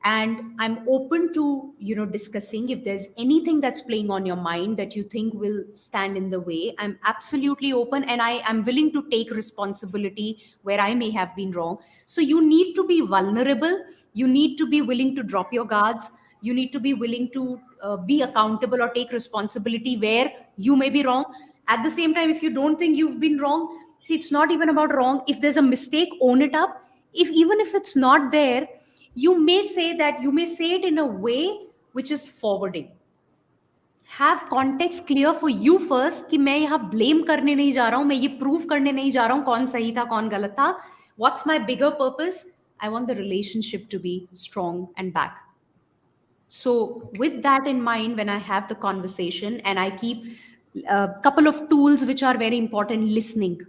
and I'm open to discussing if there's anything that's playing on your mind that you think will stand in the way. I'm absolutely open, and I am willing to take responsibility where I may have been wrong. So you need to be vulnerable, you need to be willing to drop your guards, you need to be willing to be accountable or take responsibility where you may be wrong. At the same time, if you don't think you've been wrong, see, it's not even about wrong. If there's a mistake, own it up. If even if it's not there, you may say it in a way which is forwarding. Have context clear for you first कि मैं यहाँ blame करने नहीं जा रहा हूँ, मैं ये prove करने नहीं जा रहा हूँ कौन सही था कौन गलत था. What's my bigger purpose? I want the relationship to be strong and back. So with that in mind, when I have the conversation, and I keep a couple of tools which are very important: listening,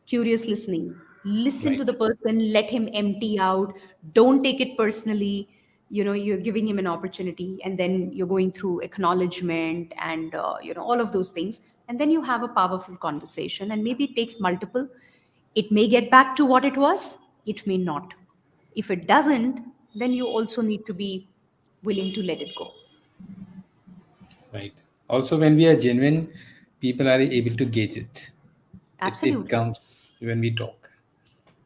curious listening, listen to Right. the person, let him empty out, don't take it personally. You're giving him an opportunity, and then you're going through acknowledgement and all of those things, and then you have a powerful conversation, and maybe it takes multiple. It may get back to what it was, it may not. If it doesn't, then you also need to be willing to let it go. Right. Also, when we are genuine, people are able to gauge it. It Absolutely. comes when we talk.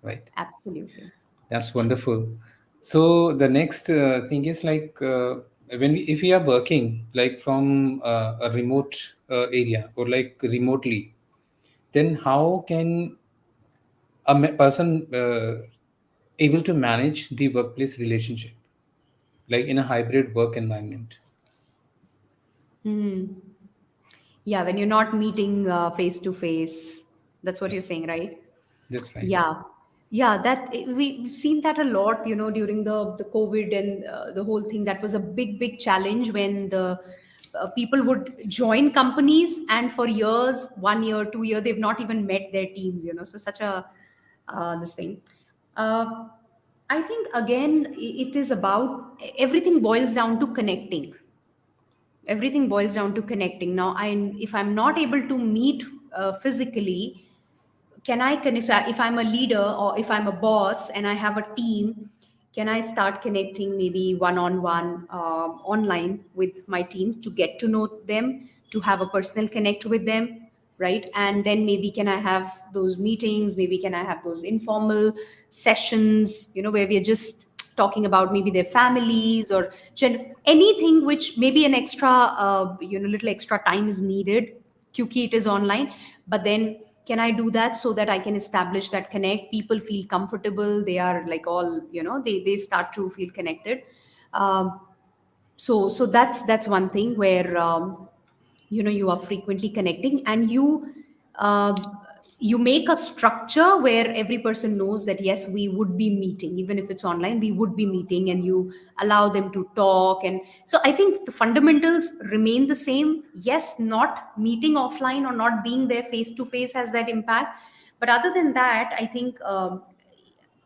Right. Absolutely. That's wonderful. So the next thing is like when we, if we are working like from a remote area or like remotely, then how can a person able to manage the workplace relationship like in a hybrid work environment? Hmm. Yeah, when you're not meeting face to face, that's what Yeah, you're saying, right? that's right. Yeah, yeah. We've seen that a lot, during the COVID and the whole thing. That was a big challenge when the people would join companies, and for years, 1 year, 2 year, they've not even met their teams. So such a this thing. Uh, I think again, it is about everything boils down to connecting. Everything boils down to connecting. Now if I'm not able to meet physically, can I connect? So if I'm a leader or if I'm a boss and I have a team, can I start connecting maybe one on one online with my team to get to know them, to have a personal connect with them, right? And then maybe can I have those meetings, maybe can I have those informal sessions, where we are just talking about maybe their families or anything which maybe an extra little extra time is needed क्योंकि it is online. But then can I do that so that I can establish that connect, people feel comfortable, they are like all they start to feel connected. um, so that's one thing where you are frequently connecting, and uh, you make a structure where every person knows that yes, we would be meeting, even if it's online, we would be meeting, and you allow them to talk. And so I think the fundamentals remain the same. Yes, not meeting offline or not being there face to face has that impact, but other than that, I think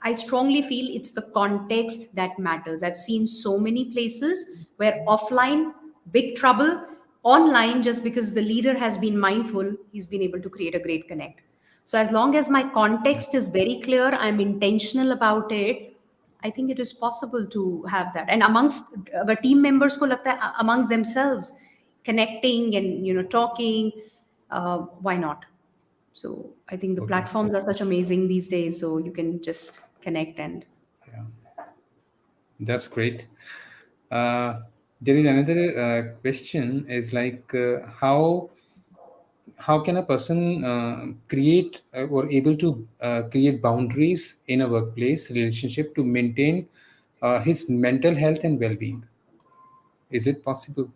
I strongly feel it's the context that matters. I've seen so many places where offline, big trouble, online, just because the leader has been mindful, he's been able to create a great connect. So, as long as my context is very clear, I'm intentional about it, I think it is possible to have that. And amongst the team members, ko lagta hai, amongst themselves, connecting and talking, why not? So I think the Okay. platforms are such amazing these days. So you can just connect and Yeah, that's great. Uh, there is another question is like how can a person create or able to create boundaries in a workplace relationship to maintain his mental health and well-being? Is it possible?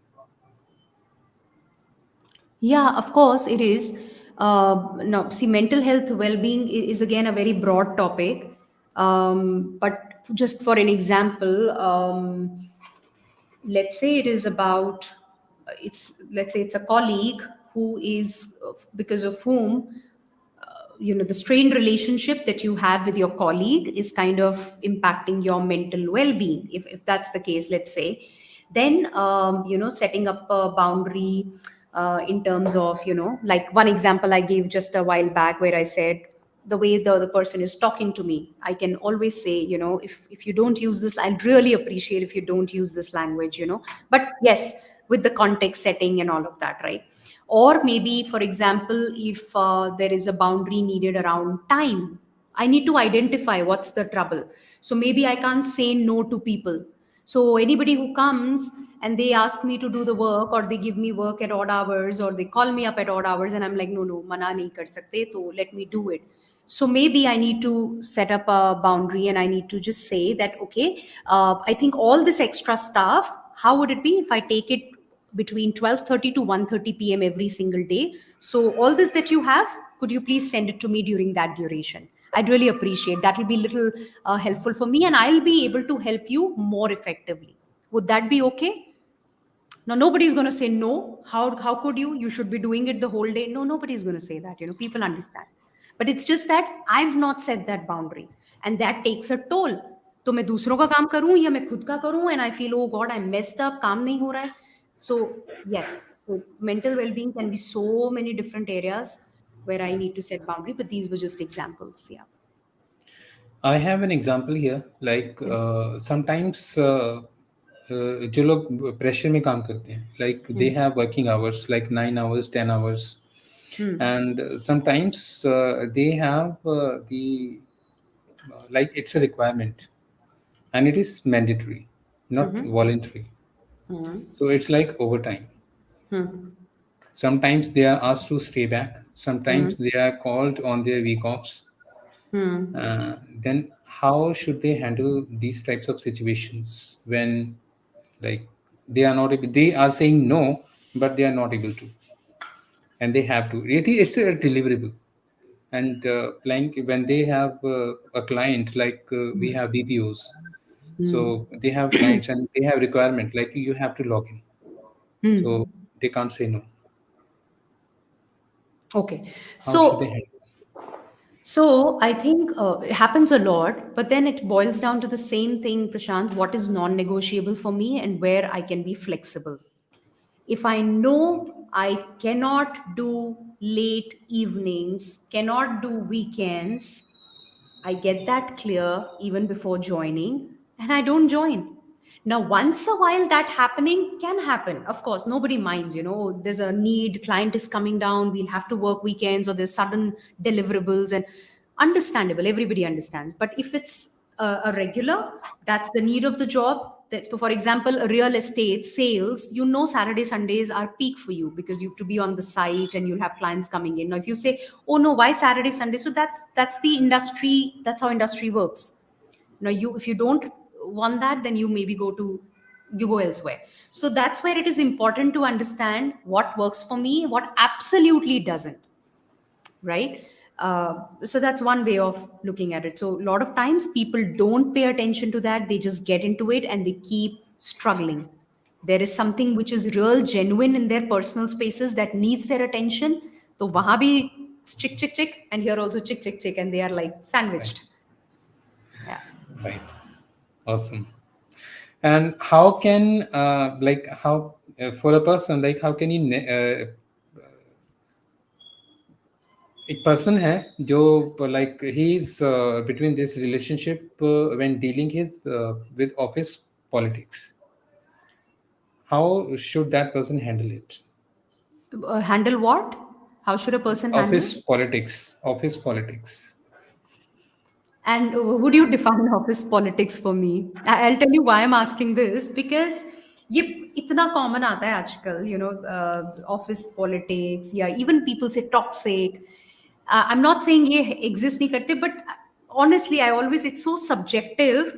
yeah, of course it is. No, see, mental health well-being is again a very broad topic. But just for an example, let's say it is about it's let's say it's a colleague who is because of whom the strained relationship that you have with your colleague is kind of impacting your mental well-being. If that's the case, let's say, then setting up a boundary in terms of like one example I gave just a while back where I said the way the other person is talking to me. I can always say, if you don't use this, I'd really appreciate if you don't use this language, but yes, with the context setting and all of that, right? Or maybe, for example, if there is a boundary needed around time, I need to identify what's the trouble. So maybe I can't say no to people. So anybody who comes and they ask me to do the work, or they give me work at odd hours, or they call me up at odd hours, and I'm like, no, no, mana nahi kar sakte, so let me do it. So maybe I need to set up a boundary, and I need to just say that, okay, I think all this extra stuff, how would it be if I take it between 12:30 to 1:30 p.m. every single day? So all this that you have, could you please send it to me during that duration? I'd really appreciate that. Will be little helpful for me, and I'll be able to help you more effectively. Would that be okay? Now nobody's going to say no. How could you? You should be doing it the whole day. No, nobody's going to say that. People understand. But it's just that I've not set that boundary, and that takes a toll. तो मैं दूसरों का काम करूं या मैं खुद का करूं, and I feel, oh God, I'm messed up, काम नहीं हो रहा है. So yes, so mental well-being can be so many different areas where I need to set boundary, but these were just examples. Yeah. I have an example here. Like sometimes जो लोग pressure में काम करते हैं, like they have working hours like 9 hours, 10 hours, and sometimes they have the like it's a requirement, and it is mandatory, not voluntary. So it's like overtime. Sometimes they are asked to stay back. Sometimes they are called on their week offs. Then how should they handle these types of situations when, like, they are not able, they are saying no, but they are not able to, and they have to. It's a deliverable. And like when they have a client, like we have BPOs, so they have clients and they have requirement like you have to log in, so they can't say no. Okay. How should they So handle? So I think it happens a lot, but then it boils down to the same thing, Prashant. What is non-negotiable for me and where I can be flexible? If I know I cannot do late evenings, cannot do weekends, I get that clear even before joining, and I don't join. Now, once a while, that happening can happen. Of course, nobody minds, there's a need, client is coming down, we'll have to work weekends, or there's sudden deliverables, and understandable, everybody understands. But if it's a regular, that's the need of the job. So, for example, a real estate sales, Saturday, Sundays are peak for you because you have to be on the site and you'll have clients coming in. Now, if you say, oh no, why Saturday, Sunday? So that's the industry, that's how industry works. Now, if you don't want that, then you go elsewhere. So that's where it is important to understand what works for me, what absolutely doesn't, right? So that's one way of looking at it. So a lot of times people don't pay attention to that, they just get into it and they keep struggling. There is something which is real genuine in their personal spaces that needs their attention, so wahan bhi chick chick chick, and here also chick chick chick, and they are like Right. sandwiched. Yeah. Right. Awesome. And how can like how for a person, like how can you एक person है जो like he's between this relationship when dealing his with office politics, how should that person handle it? Handle what? How should a person handle? Office politics. And would you define office politics for me? I'll tell you why I'm asking this, because ये इतना common आता है आजकल, office politics, या even people say toxic. I'm not saying ये exist नहीं करते, but honestly, it's so subjective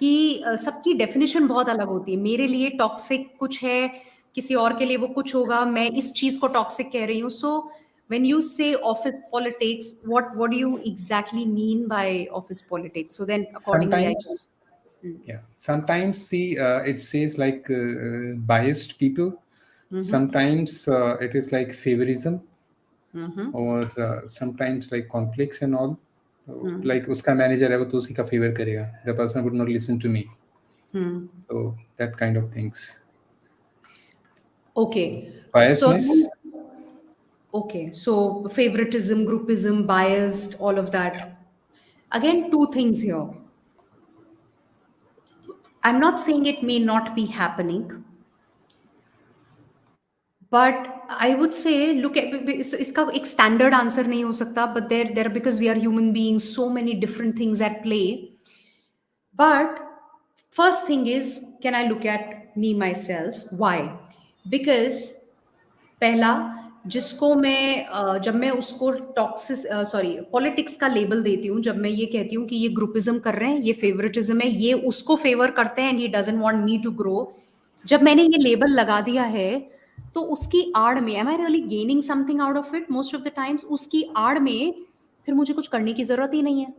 कि सबकी definition बहुत अलग होती है. मेरे लिए toxic कुछ है, किसी और के लिए वो कुछ होगा. मैं इस चीज को toxic कह रही हूँ. So when you say office politics, what do you exactly mean by office politics? So then accordingly I can. Sometimes, yeah, sometimes see it says like biased people. Sometimes it is like favorism, or sometimes like conflicts and all. Like uska manager hai wo to usi ka favor karega, the person would not listen to me, so that kind of things. Okay. So Biasness. then, Okay, so favoritism, groupism, biased, all of that. Again, two things here. I'm not saying it may not be happening, but I would say look at so इसका एक standard answer नहीं हो सकता, but there because we are human beings, so many different things at play. But first thing is, can I look at me myself? Why? Because पहला, जिसको मैं जब मैं उसको टॉक्सिस सॉरी पॉलिटिक्स का लेबल देती हूँ, जब मैं ये कहती हूँ कि ये ग्रुपिज्म कर रहे हैं, ये फेवरेटिज्म है, ये उसको फेवर करते हैं and he doesn't want me to grow, जब मैंने ये लेबल लगा दिया है, तो उसकी आड़ में am I really gaining something out of it? Most of the times उसकी आड़ में फिर मुझे कुछ करने की जरूरत ही नहीं है,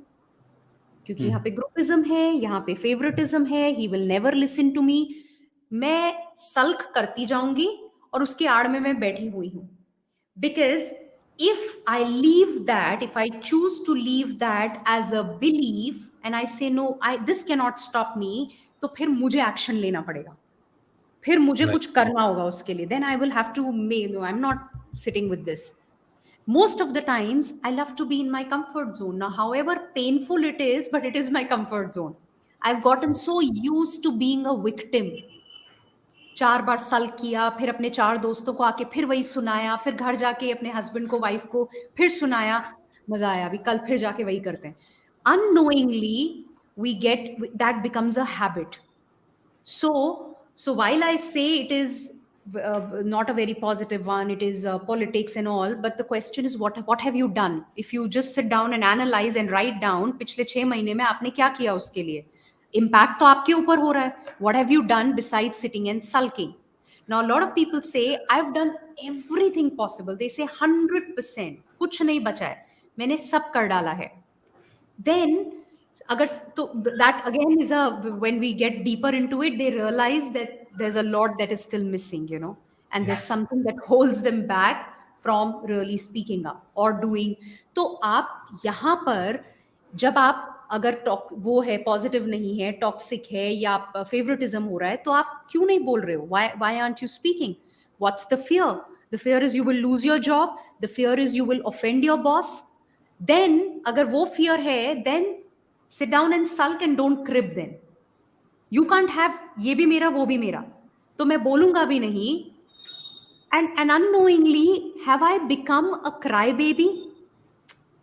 क्योंकि यहाँ पे ग्रुपिज्म है, यहाँ पे फेवरेटिज्म है, he will never listen to me, मैं सल्क करती जाऊंगी और उसके आड़ में मैं बैठी हुई हूँ. Because if I leave that, if I choose to leave that as a belief and I say no, this cannot stop me, तो फिर मुझे एक्शन लेना पड़ेगा, फिर मुझे Right. कुछ करना होगा उसके लिए. Then I will have to make, no, I'm not sitting with this. Most of the times I love to be in my comfort zone. Now, however painful it is, but it is my comfort zone. I've gotten so used to being a victim. 4 बार सल किया, फिर अपने 4 दोस्तों को आके फिर वही सुनाया, फिर घर जाके अपने हस्बैंड को, वाइफ को फिर सुनाया, मजा आया, अभी कल फिर जाके वही करते हैं. Unknowingly we get that becomes a habit. So while I say it is not a very positive one, it is politics and all, but the question is what have you done? If you just sit down and analyze and write down पिछले 6 महीने में आपने क्या किया उसके लिए, impact तो आपके ऊपर हो रहा है. What have you done besides sitting and sulking? Now a lot of people say I've done everything possible. They say 100%, कुछ नहीं बचा है, मैंने सब कर डाला है. Then agar to that again is a, when we get deeper into it, they realize that there's a lot that is still missing, and there's Yes. something that holds them back from really speaking up or doing. तो आप यहाँ पर जब आप अगर वो है positive नहीं है, टॉक्सिक है, या फेवरेटिज्म हो रहा है, तो आप क्यों नहीं बोल रहे हो? why aren't you speaking? What's the fear? The fear is you will lose your job, the fear is you will offend your boss. Then अगर वो fear है, then sit down and sulk and don't crib. Then you can't have ये भी मेरा वो भी मेरा, तो मैं बोलूंगा भी नहीं. And unknowingly have I become a crybaby?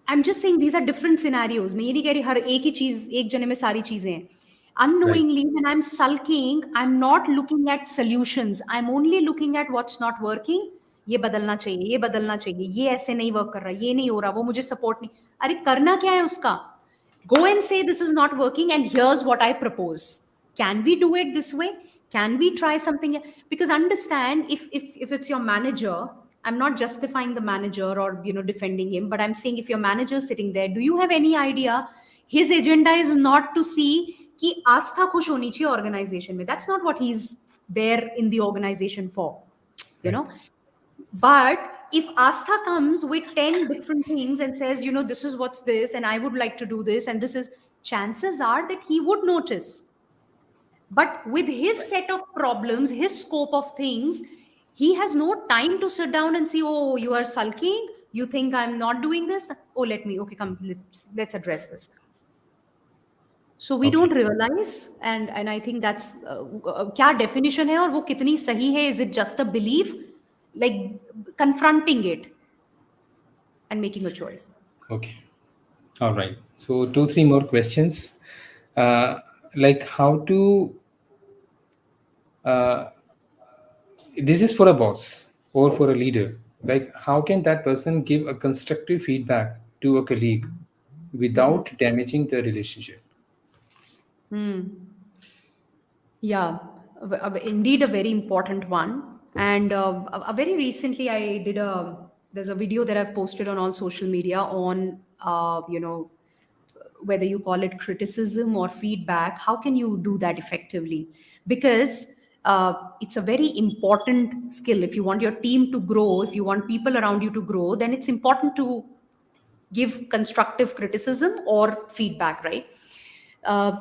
I'm just saying these are different scenarios. मैं ये नहीं कह रही हर एक ही चीज एक जने में सारी चीजें हैं. Right. Unknowingly when I'm sulking, I'm not looking at solutions, I'm only looking at what's not working. ये बदलना चाहिए, ये बदलना चाहिए, ये ऐसे नहीं वर्क कर रहा, ये नहीं हो रहा, वो मुझे सपोर्ट नहीं. अरे करना क्या है उसका? Go and say this is not working and here's what I propose. Can we do it this way? Can we try something? Because understand, if it's your manager, I'm not justifying the manager or defending him, but I'm saying if your manager is sitting there, do you have any idea his agenda is not to see कि आस्था खुश होनी चाहिए organization में? That's not what he's there in the organization for, you Right. know. But if Astha comes with 10 different things and says, this is what's this, and I would like to do this, and this is, chances are that he would notice. But with his set of problems, his scope of things, he has no time to sit down and say, oh, you are sulking. You think I'm not doing this? Oh, okay, come, let's address this. So we Okay. don't realize, and I think that's क्या definition है और वो कितनी सही है? Is it just a belief? Like confronting it and making a choice. Okay. All right. So 2, 3 more questions. Like how to. Uh, this is for a boss or for a leader. Like how can that person give a constructive feedback to a colleague without damaging the relationship? Yeah, indeed a very important one. And very recently, there's a video that I've posted on all social media on, whether you call it criticism or feedback, how can you do that effectively? Because it's a very important skill. If you want your team to grow, if you want people around you to grow, then it's important to give constructive criticism or feedback, right?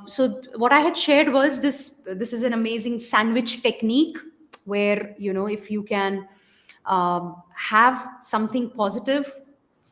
So what I had shared was this is an amazing sandwich technique where if you can have something positive,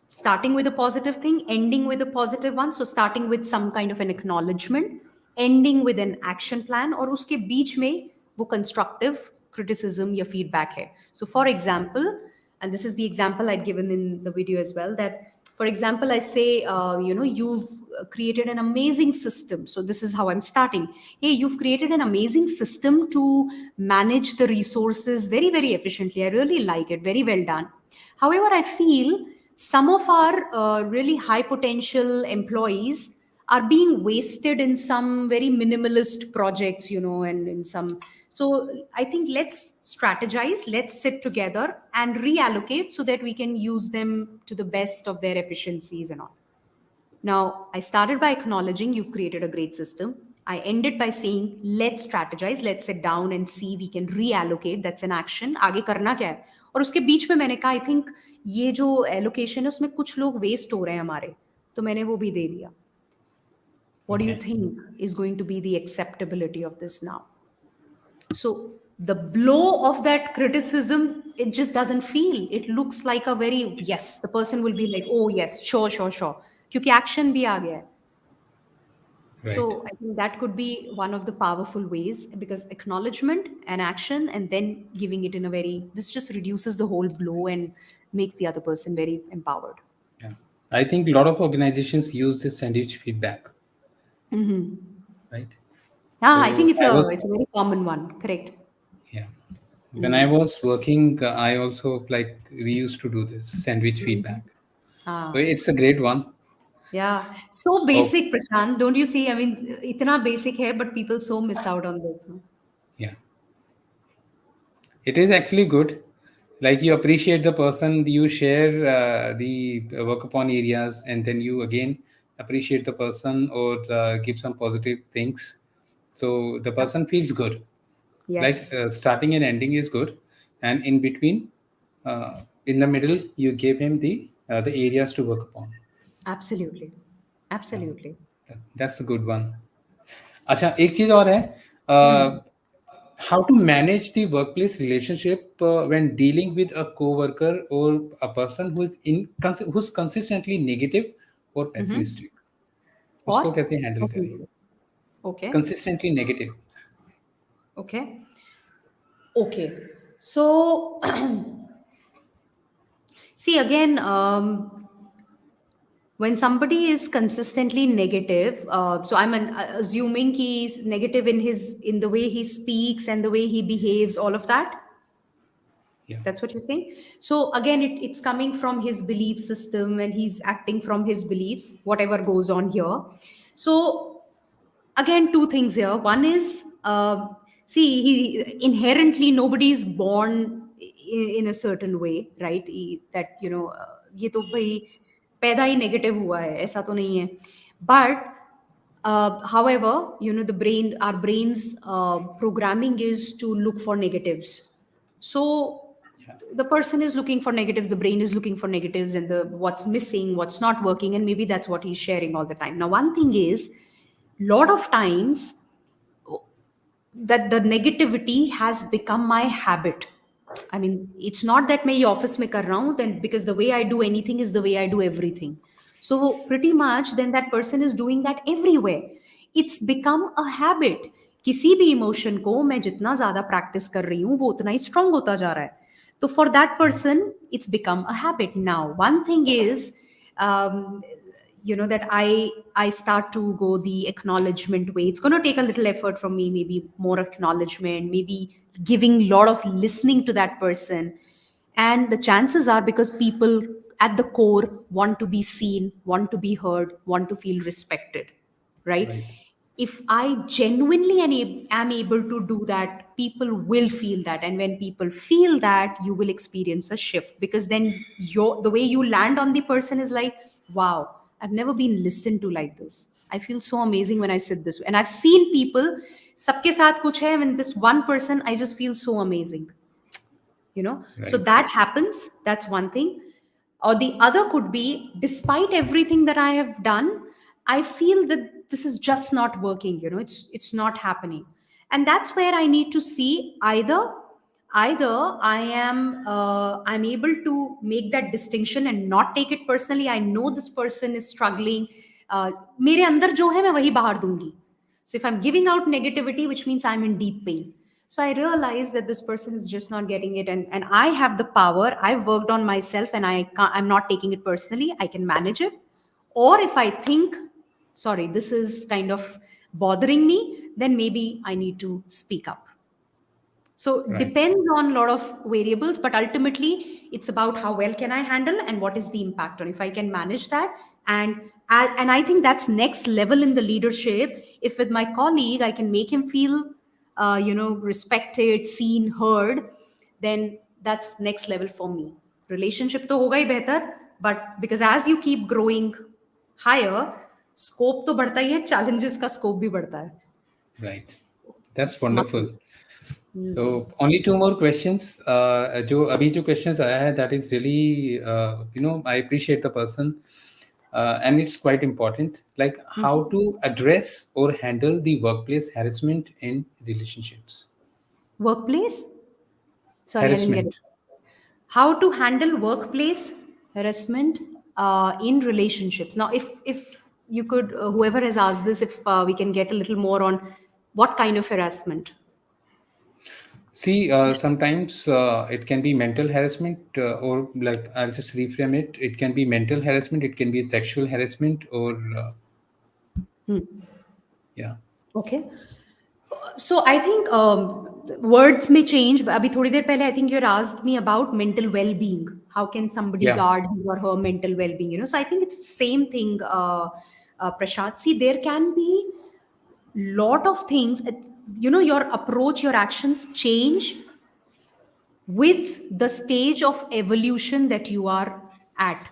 starting with a positive thing, ending with a positive one. So starting with some kind of an acknowledgement, ending with an action plan, और उसके बीच में वो constructive criticism या feedback है. So for example, and this is the example I'd given in the video as well, that for example, I say, you've created an amazing system. So this is how I'm starting. Hey, you've created an amazing system to manage the resources very, very efficiently. I really like it. Very well done. However, I feel some of our really high potential employees are being wasted in some very minimalist projects, and in some. So I think let's strategize, let's sit together and reallocate so that we can use them to the best of their efficiencies and all. Now, I started by acknowledging you've created a great system. I ended by saying, let's strategize, let's sit down and see we can reallocate. That's an action. आगे करना क्या है? और उसके बीच में मैंने कहा, I think ये जो एलोकेशन है उसमें कुछ लोग वेस्ट हो रहे हैं हमारे, तो मैंने वो भी दे दिया. What do you Okay. think is going to be the acceptability of this now? So the blow of that criticism, it just doesn't feel. It looks like a very, yes, the person will be like, oh, yes, sure, sure, sure. क्योंकि action भी आ गया है. Right. So I think that could be one of the powerful ways, because acknowledgement and action and then giving it in a very, this just reduces the whole blow and makes the other person very empowered. Yeah. I think a lot of organizations use this sandwich feedback, Mm-hmm. right? Yeah, I think So I was, it's a very common one. Correct. yeah. When I was working, I also like we used to do this sandwich Mhm. feedback. So Ah, it's a great one. yeah. So Oh, basic, Prashant. Don't you see? I mean, itna basic hai, but people so miss out on this. No? yeah. It is actually good. Like you appreciate the person, you share the work upon areas, and then you again appreciate the person or give some positive things. So the Yeah. person feels good. Like Yes. starting and ending is good, and in between, in the middle, you give him the areas to work upon. Absolutely. Yeah, Absolutely. that's a good one. अच्छा एक चीज और है Hmm. how to manage the workplace relationship when dealing with a coworker or a person who is who's consistently negative or Mm-hmm. pessimistic उसको Or? कैसे handle करें Okay. Okay. consistently negative. Okay. Okay. So, see again, when somebody is consistently negative, so I'm assuming he's negative in in the way he speaks and the way he behaves, all of that. Yeah, That's what you're saying. So again, it's coming from his belief system and he's acting from his beliefs, whatever goes on here. So again, two things here. One is, see, inherently nobody is born in a certain way, right? That ये तो भाई पैदा ही negative हुआ है, ऐसा तो नहीं है. But however, the brain, our brain's programming is to look for negatives. So yeah, the person is looking for negatives, the brain is looking for negatives, and the what's missing, what's not working, and maybe that's what he's sharing all the time. Now, one thing is, lot of times that the negativity has become my habit. I mean, it's not that मैं ये office में कर रहा हूँ, then because the way I do anything is the way I do everything. So pretty much then that person is doing that everywhere. It's become a habit. किसी भी emotion को मैं जितना ज़्यादा practice कर रही हूँ, वो उतना ही strong होता जा रहा है. So for that person, it's become a habit. Now, one thing is, um, that I start to go the acknowledgement way. It's going to take a little effort from me, maybe more acknowledgement, maybe giving a lot of listening to that person. And the chances are, because people at the core want to be seen, want to be heard, want to feel respected, right? right, If I genuinely am able to do that, people will feel that. And when people feel that, you will experience a shift, because then the way you land on the person is like, wow, I've never been listened to like this. I feel so amazing when I sit this way. And I've seen people, sabke saath kuch hai, when this one person, I just feel so amazing. So right, that happens. That's one thing. Or the other could be, despite everything that I have done, I feel that this is just not working. It's not happening. And that's where I need to see either either I'm able to make that distinction and not take it personally. I know this person is struggling. मेरे अंदर जो है मैं वही बाहर दूंगी. So if I'm giving out negativity, which means I'm in deep pain. So I realize that this person is just not getting it, and I have the power. I've worked on myself, and I'm not taking it personally. I can manage it. Or if I think, sorry, this is kind of bothering me, then maybe I need to speak up. So Right. depends on a lot of variables, but ultimately it's about how well can I handle and what is the impact on if I can manage that. And I think that's next level in the leadership. If with my colleague I can make him feel respected, seen, heard, then that's next level for me. Relationship to hoga hi behtar, but because as you keep growing higher, scope to बढ़ता ही है, challenges का scope भी बढ़ता है. Right. That's It's much. wonderful. So only two more questions. जो अभी जो questions आया है, that is really I appreciate the person, and it's quite important. Like how to address or handle the workplace harassment in relationships. Workplace? Sorry, I didn't get it. Harassment. How to handle workplace harassment in relationships. Now, if you could, whoever has asked this, if we can get a little more on what kind of harassment. See, sometimes it can be mental harassment, or like I'll just reframe it. It can be mental harassment, it can be sexual harassment, or yeah, Okay. So I think words may change. But abhi thodi der pehle, I think you had asked me about mental well-being. How can somebody yeah, guard his or her mental well-being? So I think it's the same thing, Prashad. See, there can be lot of things. Your approach, your actions change with the stage of evolution that you are at.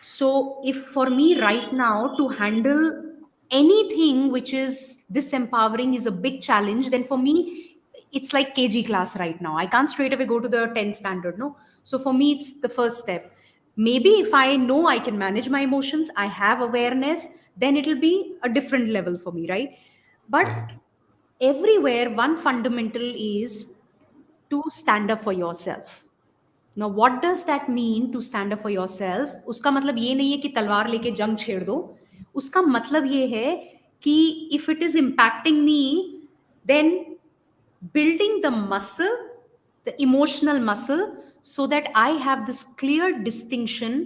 So, if for me right now to handle anything which is disempowering is a big challenge, then for me, it's like KG class right now. I can't straight away go to the 10th standard, no? So, for me, it's the first step. Maybe if I know I can manage my emotions, I have awareness, then it'll be a different level for me, right? But right, everywhere, one fundamental is to stand up for yourself. Now what does that mean to stand up for yourself? उसका मतलब ये नहीं है कि तलवार लेके जंग छेड़ दो. उसका मतलब ये है कि if it is impacting me, then building the muscle, the emotional muscle, so that I have this clear distinction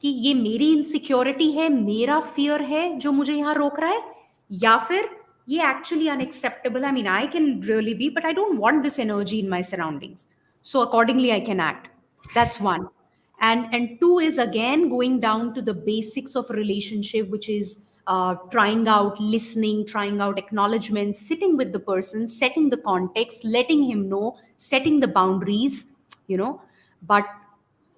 कि ये मेरी इनसिक्योरिटी है, मेरा फियर है जो मुझे यहाँ रोक रहा है, या फिर ये actually unacceptable. I mean, I can really be, but I don't want this energy in my surroundings. So accordingly, I can act. That's one. And two is again going down to the basics of relationship, which is trying out listening, trying out acknowledgement, sitting with the person, setting the context, letting him know, setting the boundaries, but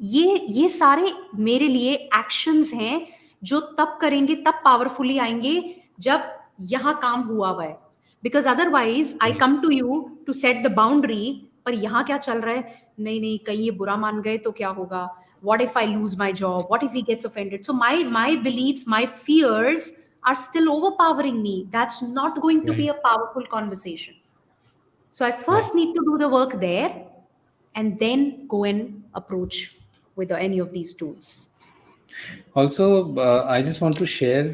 ये सारे मेरे लिए actions हैं जो तब करेंगे, तब powerfully आएंगे जब यहाँ काम हुआ हुआ है. Because otherwise I right, come to you to set the boundary, पर यहाँ क्या चल रहा है, नहीं नहीं कहीं ये बुरा मान गए तो क्या होगा, what if I lose my job, what if he gets offended. So my beliefs, my fears are still overpowering me. That's not going to be right, a powerful conversation. So I right. first need to do the work there and then go and approach with any of these tools. Also, I just want to share,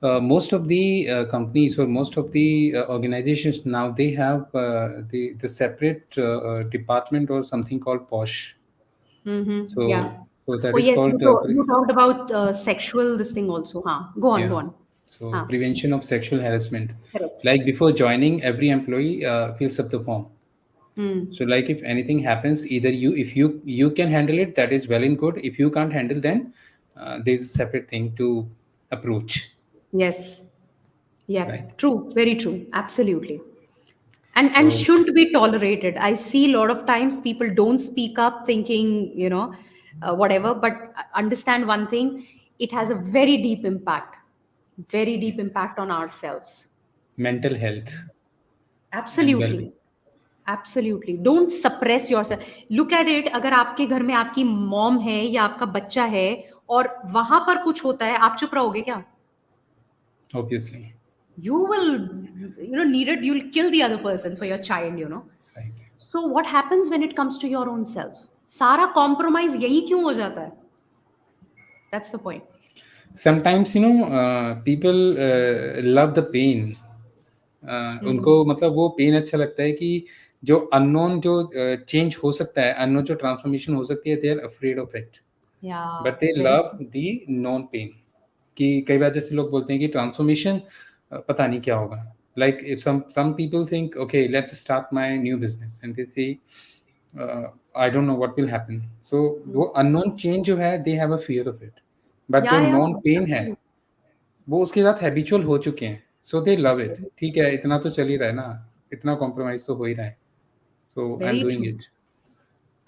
most of the companies or most of the organizations now, they have the separate department or something called POSH. Yeah. So that Oh is yes, called you talked about sexual this thing also. Huh? Go on, go yeah. on. So Huh. prevention of sexual harassment. Correct. Like before joining, every employee fills up the form. So like if anything happens, either if you can handle it, that is well and good. If you can't handle, then there's a separate thing to approach, Yes. Yeah. right? True. Very true. Absolutely. And So shouldn't be tolerated. I see a lot of times people don't speak up, thinking whatever. But understand one thing: it has a very deep yes, impact on ourselves. mental health and Absolutely. well-being, Absolutely. Don't suppress yourself. Look at it. अगर आपके घर में आपकी mom है या आपका बच्चा है और वहां पर कुछ होता है, आप चुप रहोगे क्या? obviously. you will, need it, you'll kill the other person for your child. That's right. So what happens when it comes to your own self? सारा compromise यही क्यों हो जाता है? That's the point. Sometimes, people love the pain. उनको Hmm. मतलब वो pen अच्छा लगता है कि जो अननोन जो चेंज हो सकता है, अननोन जो ट्रांसफॉर्मेशन हो सकती है, they are afraid of it, Yeah, but they very love true. The non pain. कि कई बार जैसे लोग बोलते हैं कि ट्रांसफॉर्मेशन पता नहीं क्या होगा. Like if some people think, okay, let's start my new business, and they say, I don't know what will happen. So वो unknown change जो है, they have a fear of it. But जो Yeah, yeah, non pen है, absolutely. वो उसके साथ habitual हो चुके हैं. सो दे लव इट. ठीक है, इतना तो चल ही रहा है ना, इतना कॉम्प्रोमाइज तो हो ही रहा है. So I am Very doing true. It.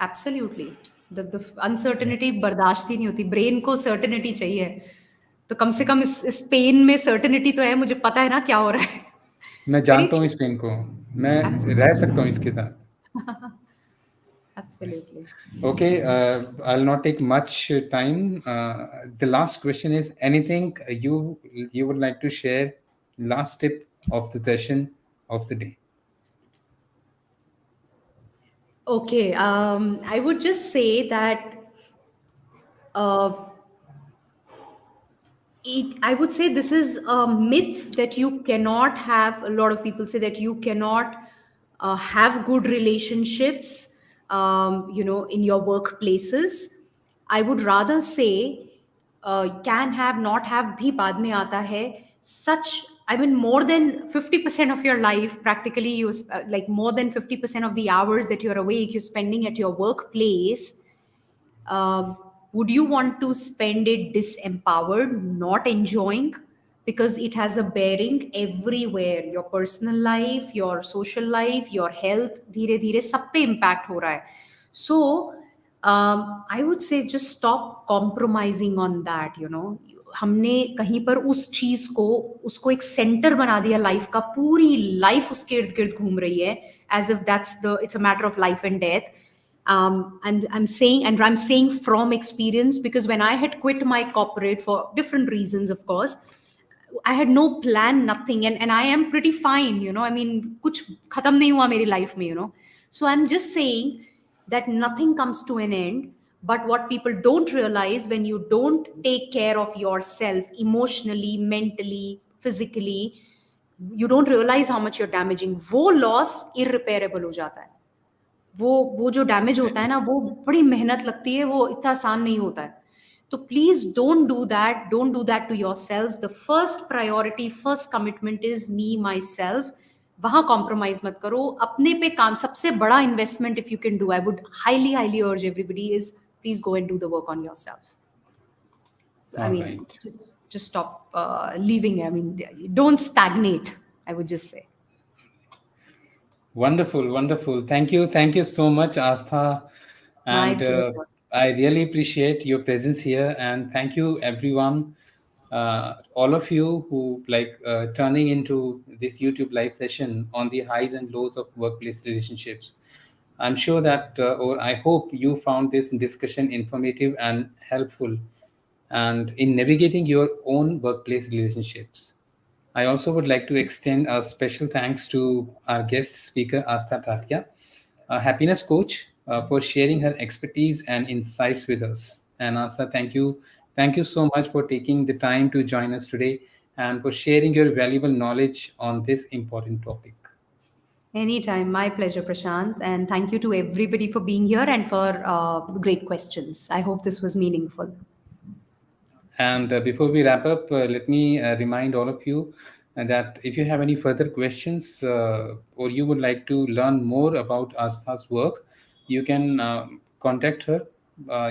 Absolutely. The uncertainty बर्दाश्त ही नहीं होती, ब्रेन को सर्टेनिटी चाहिए. तो कम से कम इस पेन में सर्टेनिटी तो है, मुझे पता है ना क्या हो रहा है. मैं वेरी जानता हूँ ट्रू. इस पेन को. मैं रह Absolutely. सकता हूँ इसके साथ. Absolutely. Okay, I'll not take much time. The last question is, anything you would like to share, last tip of the session of the day. Okay, I would just say that uh, I would say this is a myth that you cannot have. A lot of people say that you cannot have good relationships, in your workplaces. I would rather say can have, not have भी बाद में आता है. Such, I mean, more than 50% of your life, practically, like more than 50% of the hours that you're awake, you're spending at your workplace. Would you want to spend it disempowered, not enjoying? Because it has a bearing everywhere, your personal life, your social life, your health, धीरे धीरे सब पे impact हो रहा है. So I would say just stop compromising on that. हमने कहीं पर उस चीज को, उसको एक सेंटर बना दिया लाइफ का, पूरी लाइफ उसके इर्द गिर्द घूम रही है, as if that's the it's a matter of life and death. I'm saying from experience, because when I had quit my corporate for different reasons, of course, I had no plan, nothing, and I am pretty fine. I mean, kuch khatam nahi hua meri life mein. So I'm just saying that nothing comes to an end. But what people don't realize, when you don't take care of yourself emotionally, mentally, physically, you don't realize how much you're damaging. वो loss irreparable हो जाता है. वो जो damage होता है ना, वो बड़ी मेहनत लगती है, वो इतना आसान नहीं होता है. तो please don't do that to yourself. The first priority, first commitment is me myself. वहां कॉम्प्रोमाइज मत करो अपने पे. काम सबसे बड़ा investment if you can do, I would highly highly urge everybody, is please go and do the work on yourself. I All mean, right. just stop leaving. I mean, don't stagnate, I would just say. Wonderful, wonderful. Thank you so much, Astha. My And pleasure. I really appreciate your presence here. And thank you, everyone, all of you who like turning into this YouTube live session on the highs and lows of workplace relationships. I'm sure that, or I hope you found this discussion informative and helpful, and in navigating your own workplace relationships. I also would like to extend a special thanks to our guest speaker, Aastha Tatia, a happiness coach, for sharing her expertise and insights with us. And Aastha, thank you. Thank you so much for taking the time to join us today and for sharing your valuable knowledge on this important topic. Anytime. My pleasure, Prashant. And thank you to everybody for being here and for great questions. I hope this was meaningful. And before we wrap up, let me remind all of you that if you have any further questions or you would like to learn more about Astha's work, you can contact her.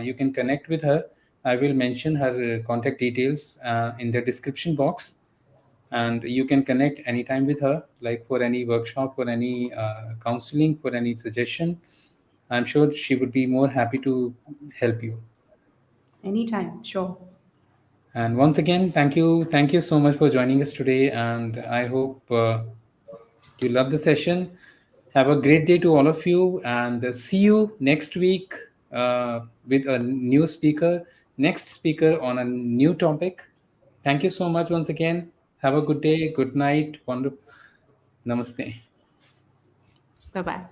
You can connect with her. I will mention her contact details in the description box, and you can connect anytime with her, like for any workshop, for any counseling, for any suggestion. I'm sure she would be more happy to help you. Anytime. Sure. And once again, thank you so much for joining us today. And I hope you love the session. Have a great day to all of you, and see you next week with a new speaker, next speaker on a new topic. Thank you so much once again. Have a good day, good night, wonderful. Namaste. Bye bye.